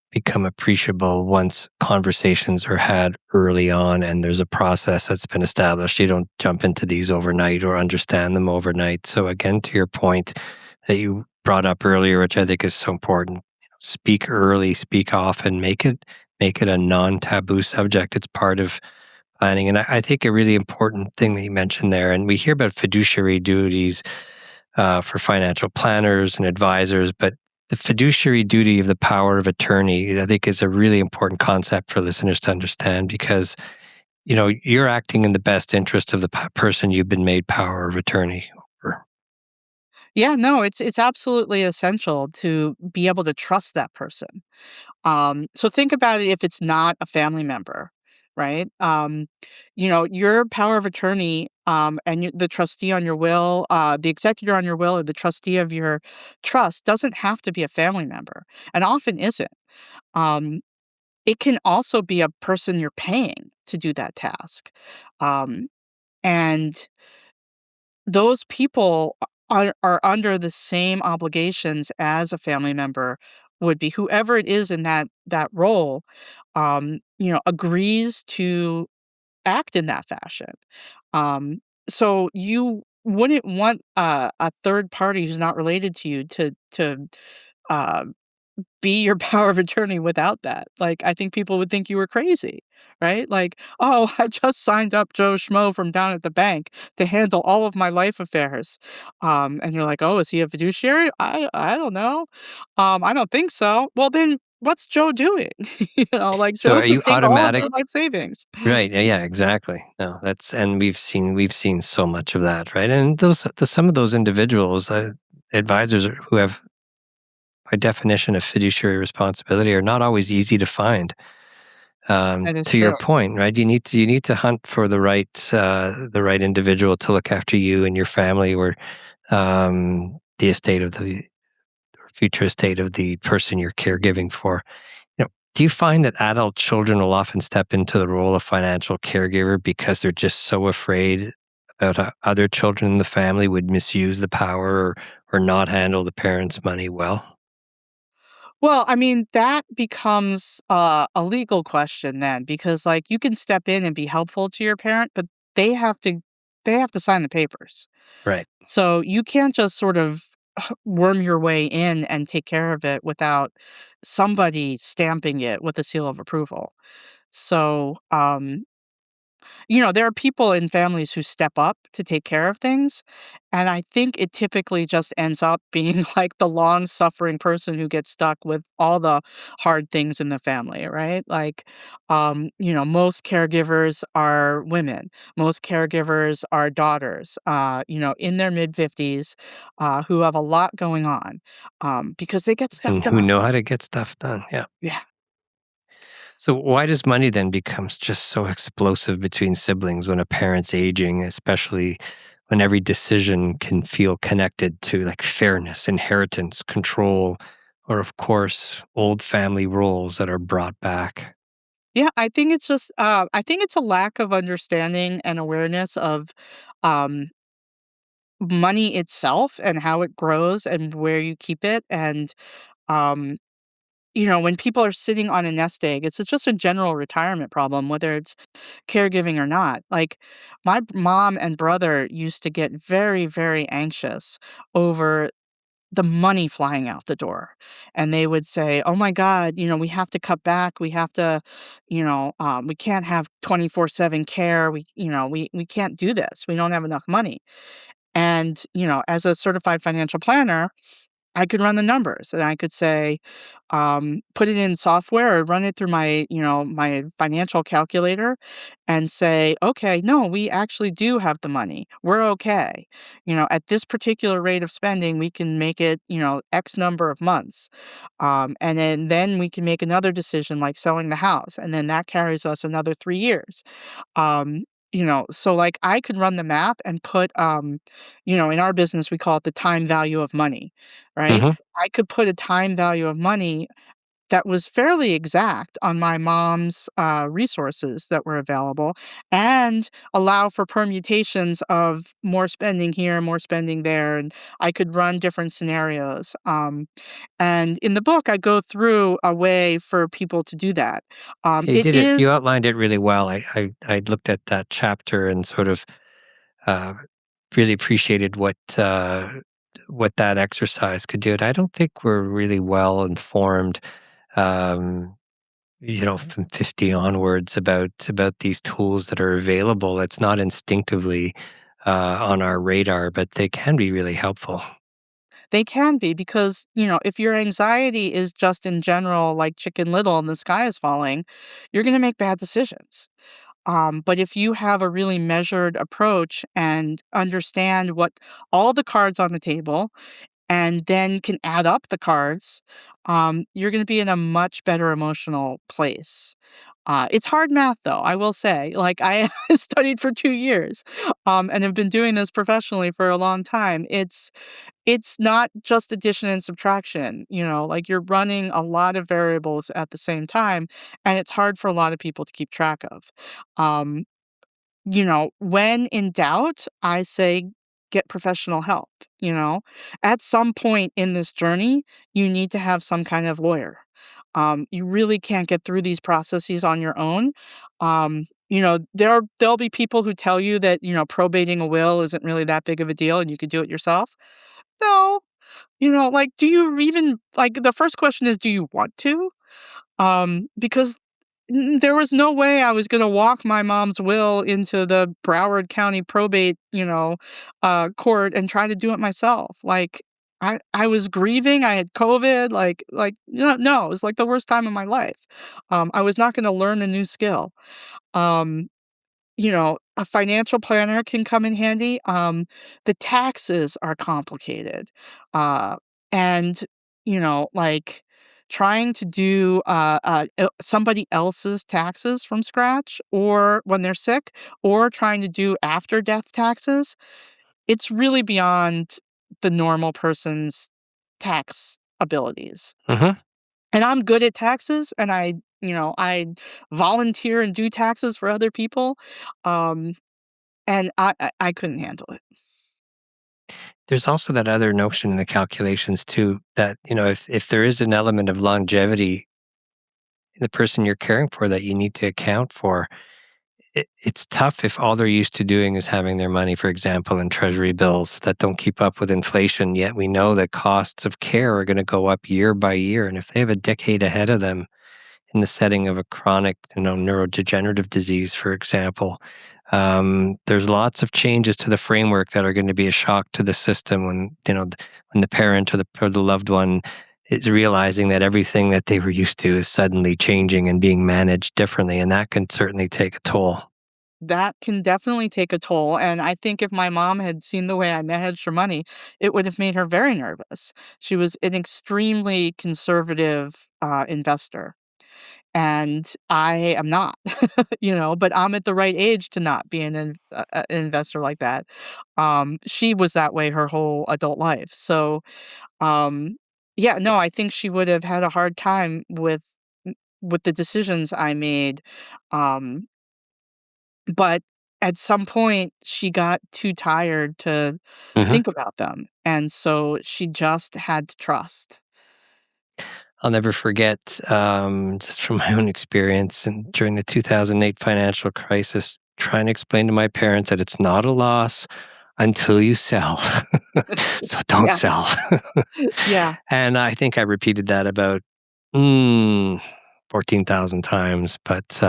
become appreciable once conversations are had early on and there's a process that's been established. You don't jump into these overnight or understand them overnight. So again, to your point that you brought up earlier, which I think is so important, speak early, speak often, make it a non-taboo subject. It's part of planning. And I think a really important thing that you mentioned there, and we hear about fiduciary duties for financial planners and advisors, but the fiduciary duty of the power of attorney, I think, is a really important concept for listeners to understand, because you're acting in the best interest of the person you've been made power of attorney over. Yeah, no, it's absolutely essential to be able to trust that person. So think about it if it's not a family member, right? Your power of attorney, and the trustee on your will, the executor on your will, or the trustee of your trust doesn't have to be a family member, and often isn't. Um, it can also be a person you're paying to do that task. Um, and those people are under the same obligations as a family member would be. Whoever it is in that role, agrees to act in that fashion. Um, so you wouldn't want a third party who's not related to you to uh, be your power of attorney without that. Like, I think people would think you were crazy, right? Like, "Oh, I just signed up Joe Schmo from down at the bank to handle all of my life affairs." And you're like, "Oh, is he a fiduciary? I don't know. I don't think so." Well, then what's Joe doing? Like, So Joe are could you take all of automatic? your life savings. Right. Yeah, exactly. No, and we've seen so much of that, right? And some of those individuals, advisors who have, by definition, a fiduciary responsibility, are not always easy to find. That is To your true. point, right? You need to hunt for the right individual to look after you and your family, or the estate of the future estate of the person you're caregiving for. Do you find that adult children will often step into the role of financial caregiver because they're just so afraid about how other children in the family would misuse the power, or not handle the parents' money well? Well, I mean, that becomes a legal question then, because like you can step in and be helpful to your parent, but they have to they have to sign the papers. Right. So you can't just sort of worm your way in and take care of it without somebody stamping it with a seal of approval. So, there are people in families who step up to take care of things, and I think it typically just ends up being like the long-suffering person who gets stuck with all the hard things in the family, right? Like, most caregivers are women. Most caregivers are daughters, in their mid-50s, who have a lot going on, because they get stuff And who done. know how to get stuff done. Yeah. Yeah. So why does money then becomes just so explosive between siblings when a parent's aging, especially when every decision can feel connected to like fairness, inheritance, control, or of course, old family roles that are brought back? Yeah, I think it's a lack of understanding and awareness of, um, money itself and how it grows and where you keep it. And, um, when people are sitting on a nest egg, it's just a general retirement problem, whether it's caregiving or not. Like, my mom and brother used to get very, very anxious over the money flying out the door. And they would say, "Oh my God, we have to cut back. We have to, we can't have 24/7 care. We can't do this. We don't have enough money." And, as a certified financial planner, I could run the numbers and I could say, put it in software or run it through my financial calculator and say, okay, no, we actually do have the money. We're okay. At this particular rate of spending, we can make it, X number of months. And then we can make another decision like selling the house. And then that carries us another 3 years. So like I could run the math and put, in our business, we call it the time value of money, right? Hmm. I could put a time value of money that was fairly exact on my mom's resources that were available and allow for permutations of more spending here, more spending there. And I could run different scenarios. And in the book, I go through a way for people to do that. You It did it. You is outlined it really well. I looked at that chapter and sort of uh, really appreciated what that exercise could do. And I don't think we're really well informed, um, from 50 onwards about these tools that are available. It's not instinctively on our radar, but they can be really helpful. They can be because, if your anxiety is just in general like Chicken Little and the sky is falling, you're going to make bad decisions. But if you have a really measured approach and understand what all the cards on the table and then can add up the cards, you're going to be in a much better emotional place. It's hard math, though, I will say. Like, I studied for 2 years, and have been doing this professionally for a long time. It's not just addition and subtraction, like, you're running a lot of variables at the same time, and it's hard for a lot of people to keep track of. Um, when in doubt, I say get professional help, you know? At some point in this journey, you need to have some kind of lawyer. You really can't get through these processes on your own. There'll be people who tell you that, probating a will isn't really that big of a deal and you could do it yourself. No. Like, do you even like, the first question is, do you want to? Because there was no way I was gonna walk my mom's will into the Broward County probate, court and try to do it myself. Like, I was grieving, I had COVID, no, it was, like, the worst time of my life. I was not gonna learn a new skill. Um a financial planner can come in handy. The taxes are complicated. Uh, and, like trying to do somebody else's taxes from scratch or when they're sick or trying to do after death taxes, it's really beyond the normal person's tax abilities. Hmm. And I'm good at taxes, and I volunteer and do taxes for other people, um, and I couldn't handle it. There's also that other notion in the calculations too that, if there is an element of longevity in the person you're caring for that you need to account for, it's tough if all they're used to doing is having their money, for example, in treasury bills that don't keep up with inflation. Yet we know that costs of care are going to go up year by year. And if they have a decade ahead of them in the setting of a chronic, neurodegenerative disease, for example, there's lots of changes to the framework that are going to be a shock to the system when the parent or the loved one is realizing that everything that they were used to is suddenly changing and being managed differently, and that can certainly take a toll. That can definitely take a toll, and I think if my mom had seen the way I managed her money, it would have made her very nervous. She was an extremely conservative, investor, and I am not, but I'm at the right age to not be an investor like that. She was that way her whole adult life. So, um, yeah, no, I think she would have had a hard time with the decisions I made. Um, but at some point, she got too tired to Mhm. think about them, and so she just had to trust. I'll never forget, just from my own experience and during the 2008 financial crisis, trying to explain to my parents that it's not a loss until you sell. So don't Yeah, sell. yeah. And I think I repeated that about 14,000 times, but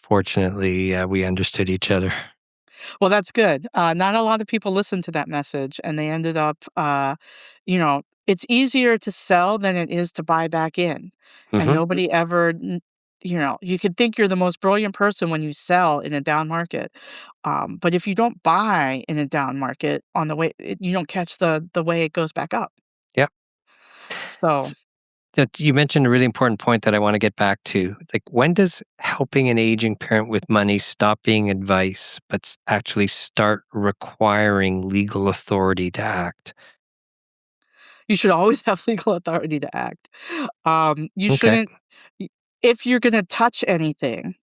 fortunately, we understood each other. Well, that's good. Not a lot of people listened to that message, and they ended up, it's easier to sell than it is to buy back in. And Mhm. nobody ever, you could think you're the most brilliant person when you sell in a down market. But if you don't buy in a down market on the way, you don't catch the way it goes back up. Yep. So That you mentioned a really important point that I want to get back to. Like, when does helping an aging parent with money stop being advice, but actually start requiring legal authority to act? you should always have legal authority to act. You Okay. shouldn't, y- if you're going to touch anything,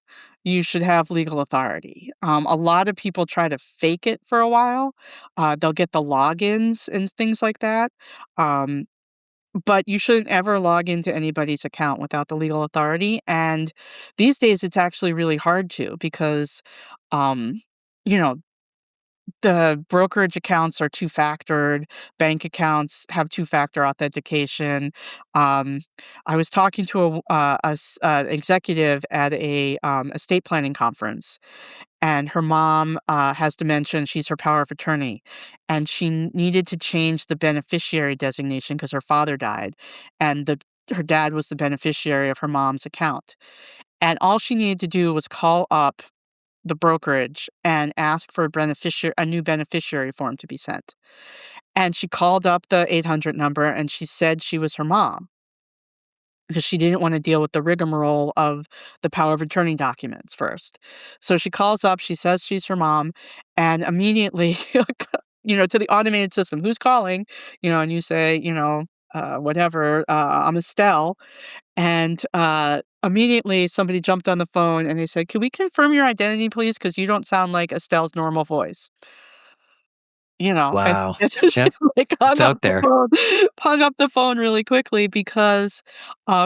you should have legal authority. A lot of people try to fake it for a while. They'll get the logins and things like that. Um, but you shouldn't ever log into anybody's account without the legal authority. And these days, it's actually really hard to because, um, you know, the brokerage accounts are two-factored, bank accounts have two-factor authentication. Um, I was talking to executive at a, estate planning conference, and her mom, has dementia, and she's her power of attorney, and she needed to change the beneficiary designation because her father died, and her dad was the beneficiary of her mom's account, and all she needed to do was call up the brokerage and ask for a new beneficiary form to be sent. And she called up the 800 number and she said she was her mom. because she didn't want to deal with the rigmarole of the power of attorney documents first. So she calls up, she says she's her mom, and immediately, to the automated system, who's calling? And you say, whatever, I'm Estelle. And immediately somebody jumped on the phone and they said, "Can we confirm your identity, please? Because you don't sound like Estelle's normal voice." And Wow. she Yep. like It's out there. hung up the phone really quickly because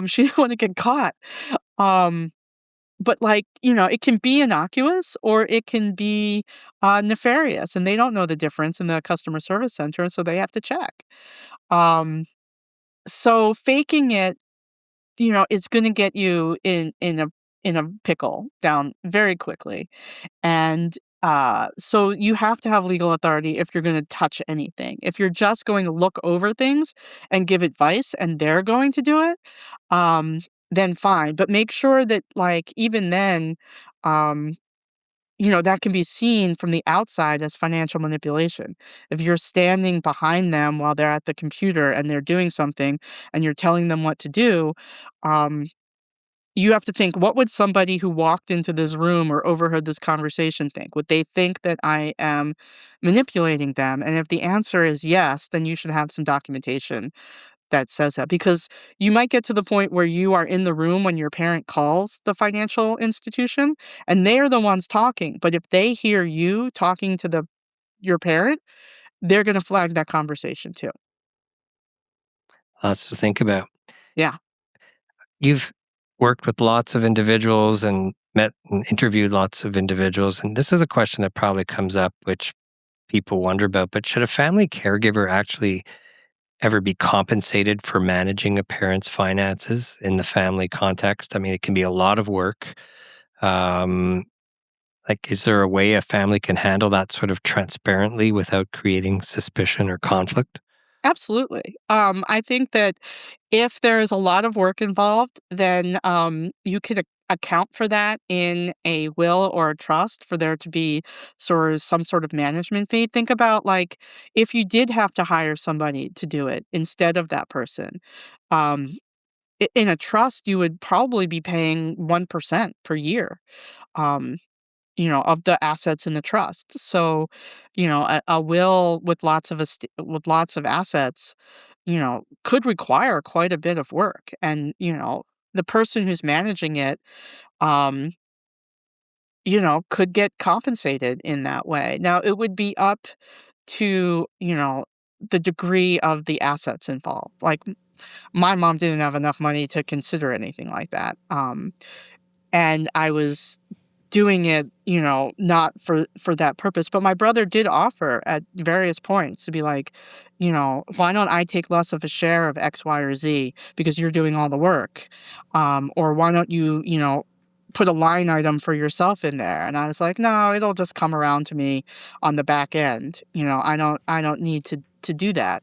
she didn't want to get caught. Um, but it can be innocuous or it can be nefarious, and they don't know the difference in the customer service center, so they have to check. Um, so faking it, it's going to get you in a pickle down very quickly. And so you have to have legal authority if you're going to touch anything. If you're just going to look over things and give advice and they're going to do it, um, then fine. But make sure that even then, um, that can be seen from the outside as financial manipulation. If you're standing behind them while they're at the computer and they're doing something and you're telling them what to do, um, you have to think, what would somebody who walked into this room or overheard this conversation think? Would they think that I am manipulating them? And if the answer is yes, then you should have some documentation that says that. Because you might get to the point where you are in the room when your parent calls the financial institution and they are the ones talking. But if they hear you talking to your parent, they're going to flag that conversation too. Lots to think about. Yeah. You've worked with lots of individuals and met and interviewed lots of individuals. And this is a question that probably comes up, which people wonder about. But should a family caregiver actually ever be compensated for managing a parent's finances in the family context? I mean, it can be a lot of work. Is there a way a family can handle that sort of transparently without creating suspicion or conflict? Absolutely. I think that if there is a lot of work involved, then you could account for that in a will or a trust for there to be some sort of management fee. Think about if you did have to hire somebody to do it instead of that person. Um, in a trust, you would probably be paying 1% per year. Um, of the assets in the trust. So, a will with with lots of assets, could require quite a bit of work. And, the person who's managing it, um, could get compensated in that way. Now, it would be up to, the degree of the assets involved. My mom didn't have enough money to consider anything like that. And I was doing it, not for that purpose. But my brother did offer at various points to be like, why don't I take less of a share of X, Y, or Z because you're doing all the work? Or why don't you, put a line item for yourself in there? And I was like, no, it'll just come around to me on the back end. I don't need to do that.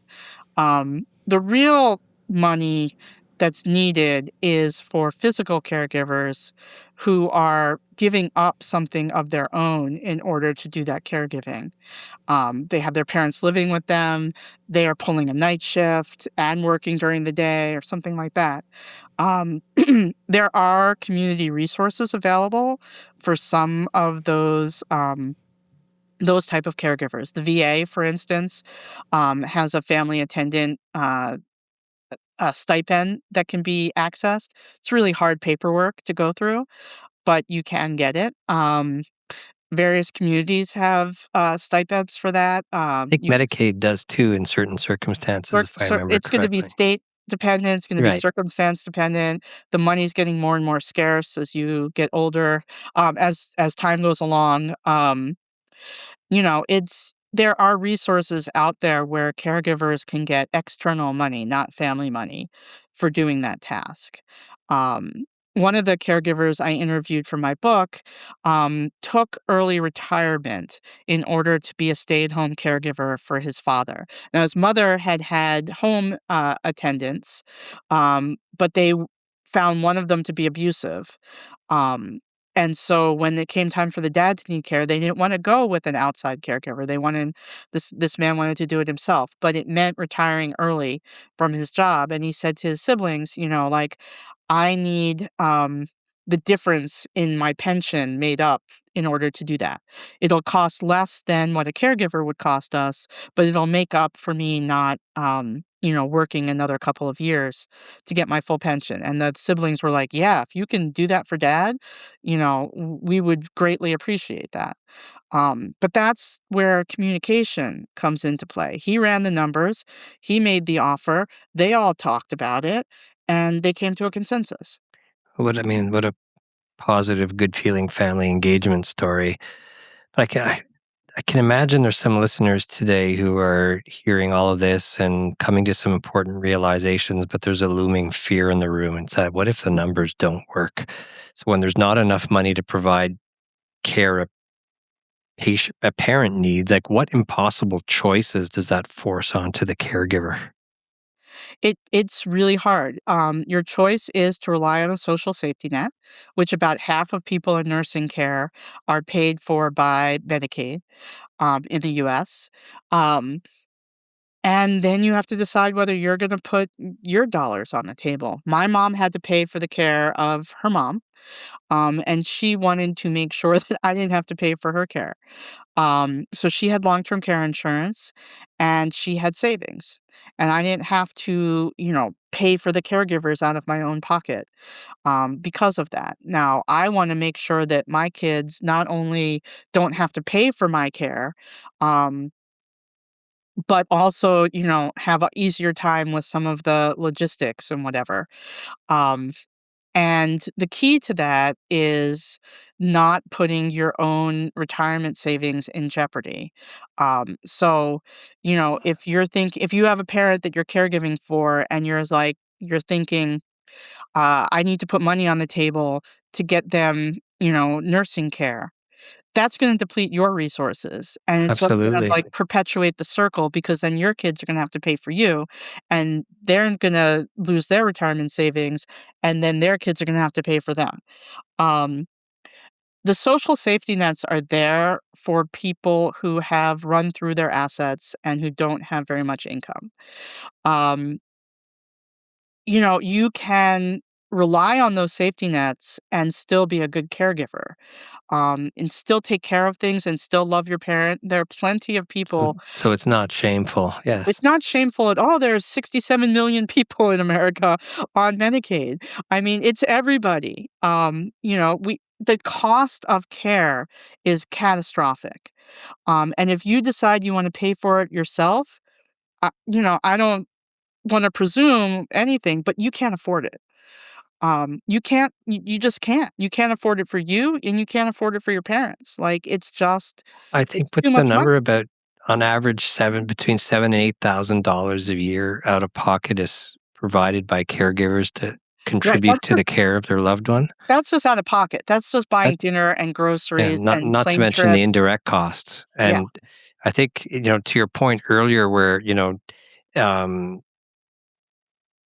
The real money that's needed is for physical caregivers who are giving up something of their own in order to do that caregiving. They have their parents living with them. They are pulling a night shift and working during the day or something like that. Um, there are community resources available for some of those type of caregivers. The VA, for instance, has a family attendant a stipend that can be accessed. It's really hard paperwork to go through, but you can get it. Various communities have stipends for that. I think You can Medicaid does too in certain circumstances, if I remember it's going to be correctly. state dependent. It's going to be Right. circumstance dependent. The money's getting more and more scarce as you get older. As time goes along, there are resources out there where caregivers can get external money, not family money, for doing that task. Um, one of the caregivers I interviewed for my book took early retirement in order to be a stay-at-home caregiver for his father. Now, his mother had home attendants, but they found one of them to be abusive. Um, And so when it came time for the dad to need care, they didn't want to go with an outside caregiver. They wanted this man wanted to do it himself, but it meant retiring early from his job. And he said to his siblings, like, I need the difference in my pension made up in order to do that. It'll cost less than what a caregiver would cost us, but it'll make up for me not working another couple of years to get my full pension. And the siblings were like, yeah, if you can do that for dad, we would greatly appreciate that. But that's where communication comes into play. He ran the numbers, he made the offer, they all talked about it, and they came to a consensus. What a positive, good feeling family engagement story. I can imagine there's some listeners today who are hearing all of this and coming to some important realizations, but there's a looming fear in the room. It's that, what if the numbers don't work? So when there's not enough money to provide care a parent needs, like, what impossible choices does that force onto the caregiver? It's really hard. Your choice is to rely on a social safety net, which about half of people in nursing care are paid for by Medicaid in the U.S. Um, and then you have to decide whether you're going to put your dollars on the table. My mom had to pay for the care of her mom, and she wanted to make sure that I didn't have to pay for her care. So she had long-term care insurance and she had savings. And I didn't have to, pay for the caregivers out of my own pocket because of that. Now, I want to make sure that my kids not only don't have to pay for my care, um, but also, have an easier time with some of the logistics and whatever. Um, and the key to that is not putting your own retirement savings in jeopardy. So, if you have a parent that you're caregiving for and you're thinking, I need to put money on the table to get them, nursing care. That's going to deplete your resources, and it's just going to Absolutely. perpetuate the circle, because then your kids are going to have to pay for you, and they're going to lose their retirement savings, and then their kids are going to have to pay for them. Um, the social safety nets are there for people who have run through their assets and who don't have very much income. Um, you can rely on those safety nets and still be a good caregiver, and still take care of things and still love your parent. There are plenty of people. So it's not shameful. Yes. It's not shameful at all. There's 67 million people in America on Medicaid. I mean, it's everybody. The cost of care is catastrophic. And if you decide you want to pay for it yourself, I don't want to presume anything, but you can't afford it. You just can't. You can't afford it for you, and you can't afford it for your parents. Like, I think, it's too what's the much money. number, about on average between $7,000 and $8,000 a year out of pocket is provided by caregivers to Right, contribute to the care of their loved one? that's just out of pocket. That's just buying That, dinner and yeah, groceries not and not to plane mention the trips. indirect costs. Yeah, And I think, to your point earlier, where, um,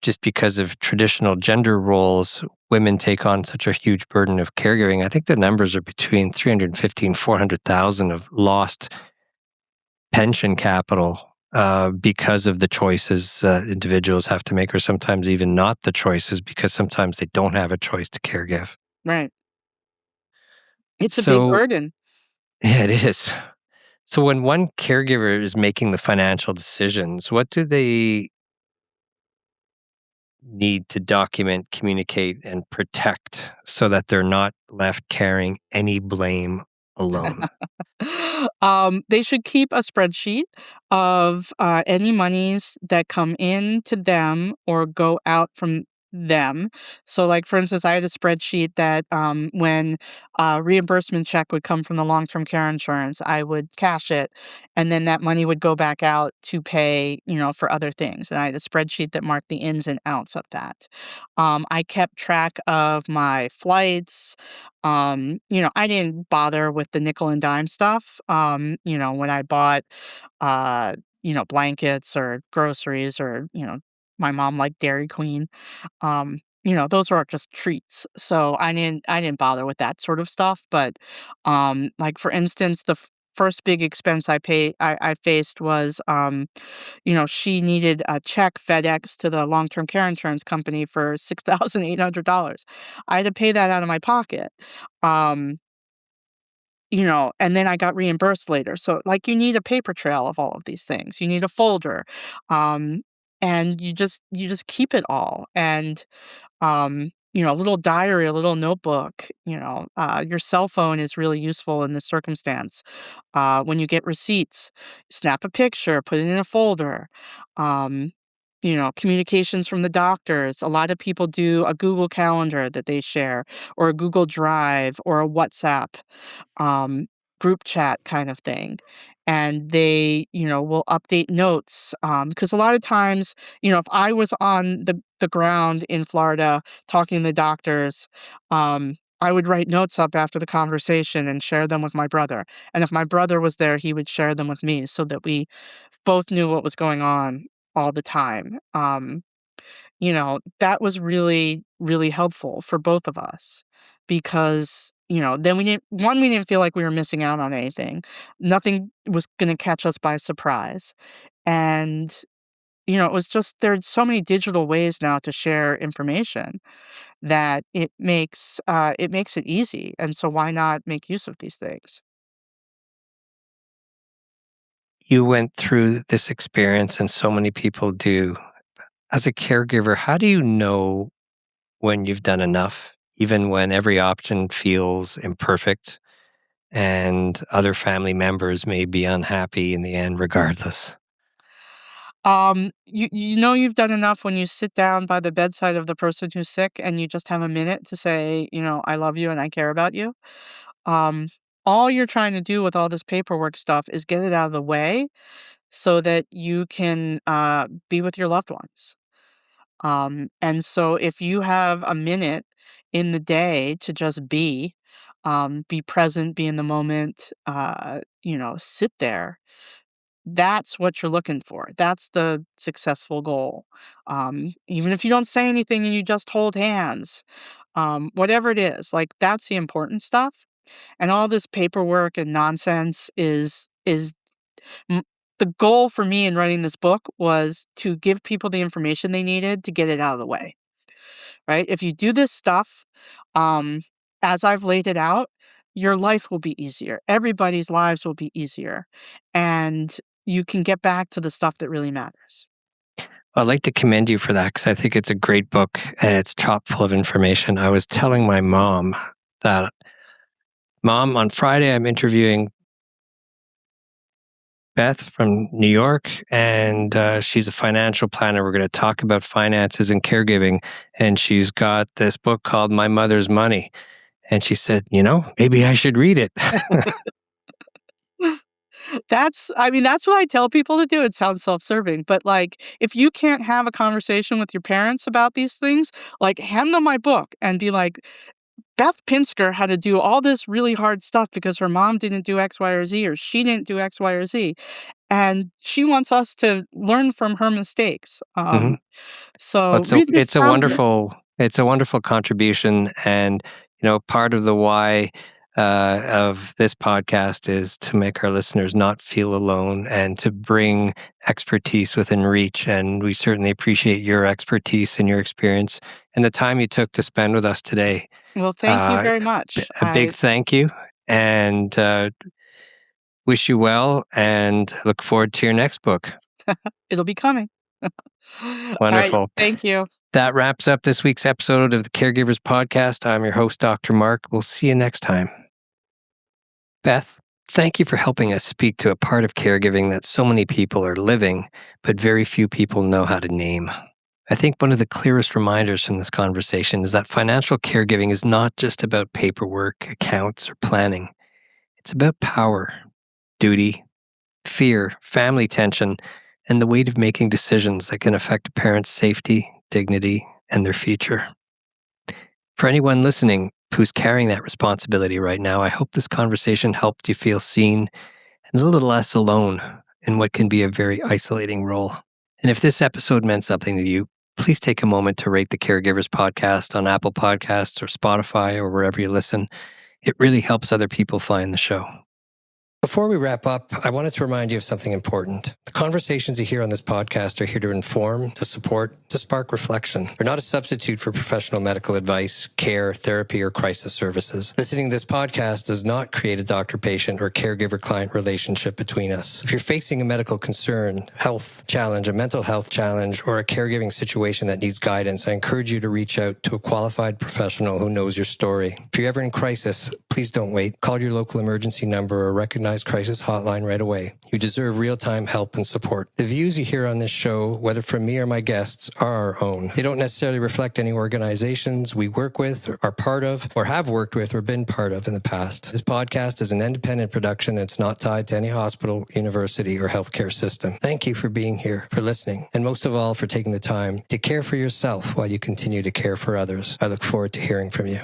just because of traditional gender roles, women take on such a huge burden of caregiving. I think the numbers are between 350 and 400,000 of lost pension capital because of the choices individuals have to make, or sometimes even not the choices, because sometimes they don't have a choice to caregive. right. It's a big So, burden. yeah, it is. So when one caregiver is making the financial decisions, what do they need to document, communicate, and protect so that they're not left carrying any blame alone? They should keep a spreadsheet of any monies that come in to them or go out from them. So, like, for instance, I had a spreadsheet that when a reimbursement check would come from the long-term care insurance, I would cash it, and then that money would go back out to pay, for other things. And I had a spreadsheet that marked the ins and outs of that. I kept track of my flights. I didn't bother with the nickel and dime stuff. When I bought, blankets or groceries, or, my mom liked Dairy Queen. those are just treats. So I didn't bother with that sort of stuff. But like for instance, the first big expense I faced was she needed a check FedEx to the long-term care insurance company for $6,800. I had to pay that out of my pocket. Um, and then I got reimbursed later. So like you need a paper trail of all of these things. You need a folder. Um, and you just keep it all. And a little diary, a little notebook, your cell phone is really useful in this circumstance. When you get receipts, snap a picture, put it in a folder. Um, communications from the doctors. A lot of people do a Google Calendar that they share, or a Google Drive, or a WhatsApp um, group chat kind of thing. And they, will update notes. Because a lot of times, if I was on the ground in Florida talking to the doctors, I would write notes up after the conversation and share them with my brother. And if my brother was there, he would share them with me so that we both knew what was going on all the time. That was really, really helpful for both of us because, then we didn't feel like we were missing out on anything. Nothing was going to catch us by surprise. And, it was just, there's so many digital ways now to share information that it makes it easy. And so why not make use of these things? You went through this experience, and so many people do. As a caregiver, how do you know when you've done enough, even when every option feels imperfect and other family members may be unhappy in the end regardless? You know you've done enough when you sit down by the bedside of the person who's sick and you just have a minute to say, I love you and I care about you. Um, all you're trying to do with all this paperwork stuff is get it out of the way so that you can be with your loved ones. And so if you have a minute in the day to just be present, be in the moment, sit there, that's what you're looking for. That's the successful goal. Even if you don't say anything and you just hold hands, whatever it is, like that's the important stuff. And all this paperwork and nonsense is m- the goal for me in writing this book was to give people the information they needed to get it out of the way. Right? If you do this stuff, um, as I've laid it out, your life will be easier. Everybody's lives will be easier. And you can get back to the stuff that really matters. I'd like to commend you for that because I think it's a great book and it's chock full of information. I was telling my mom that, Mom, on Friday I'm interviewing Beth from New York, and she's a financial planner. We're going to talk about finances and caregiving, and she's got this book called My Mother's Money. And she said, maybe I should read it. That's what I tell people to do. It sounds self-serving, but like, if you can't have a conversation with your parents about these things, like hand them my book and be like, Beth Pinsker had to do all this really hard stuff because her mom didn't do X, Y, or Z, or she didn't do X, Y, or Z. And she wants us to learn from her mistakes. Mhm. So read this It's a wonderful contribution, and part of the why of this podcast is to make our listeners not feel alone and to bring expertise within reach. And we certainly appreciate your expertise and your experience and the time you took to spend with us today. Well, thank you very much. A big thank you, and wish you well, and look forward to your next book. It'll be coming. Wonderful. All right, thank you. That wraps up this week's episode of the Caregivers Podcast. I'm your host, Dr. Mark. We'll see you next time. Beth, thank you for helping us speak to a part of caregiving that so many people are living, but very few people know how to name. I think one of the clearest reminders from this conversation is that financial caregiving is not just about paperwork, accounts, or planning. It's about power, duty, fear, family tension, and the weight of making decisions that can affect a parent's safety, dignity, and their future. For anyone listening who's carrying that responsibility right now, I hope this conversation helped you feel seen and a little less alone in what can be a very isolating role. And if this episode meant something to you, please take a moment to rate the Caregivers Podcast on Apple Podcasts or Spotify or wherever you listen. It really helps other people find the show. Before we wrap up, I wanted to remind you of something important. The conversations you hear on this podcast are here to inform, to support, to spark reflection. They're not a substitute for professional medical advice, care, therapy, or crisis services. Listening to this podcast does not create a doctor-patient or caregiver-client relationship between us. If you're facing a medical concern, health challenge, a mental health challenge, or a caregiving situation that needs guidance, I encourage you to reach out to a qualified professional who knows your story. If you're ever in crisis, please don't wait. Call your local emergency number or recognize crisis hotline right away. You deserve real-time help and support. The views you hear on this show, whether from me or my guests, are our own. They don't necessarily reflect any organizations we work with, or are part of, or have worked with, or been part of in the past. This podcast is an independent production. It's not tied to any hospital, university, or healthcare system. Thank you for being here, for listening, and most of all, for taking the time to care for yourself while you continue to care for others. I look forward to hearing from you.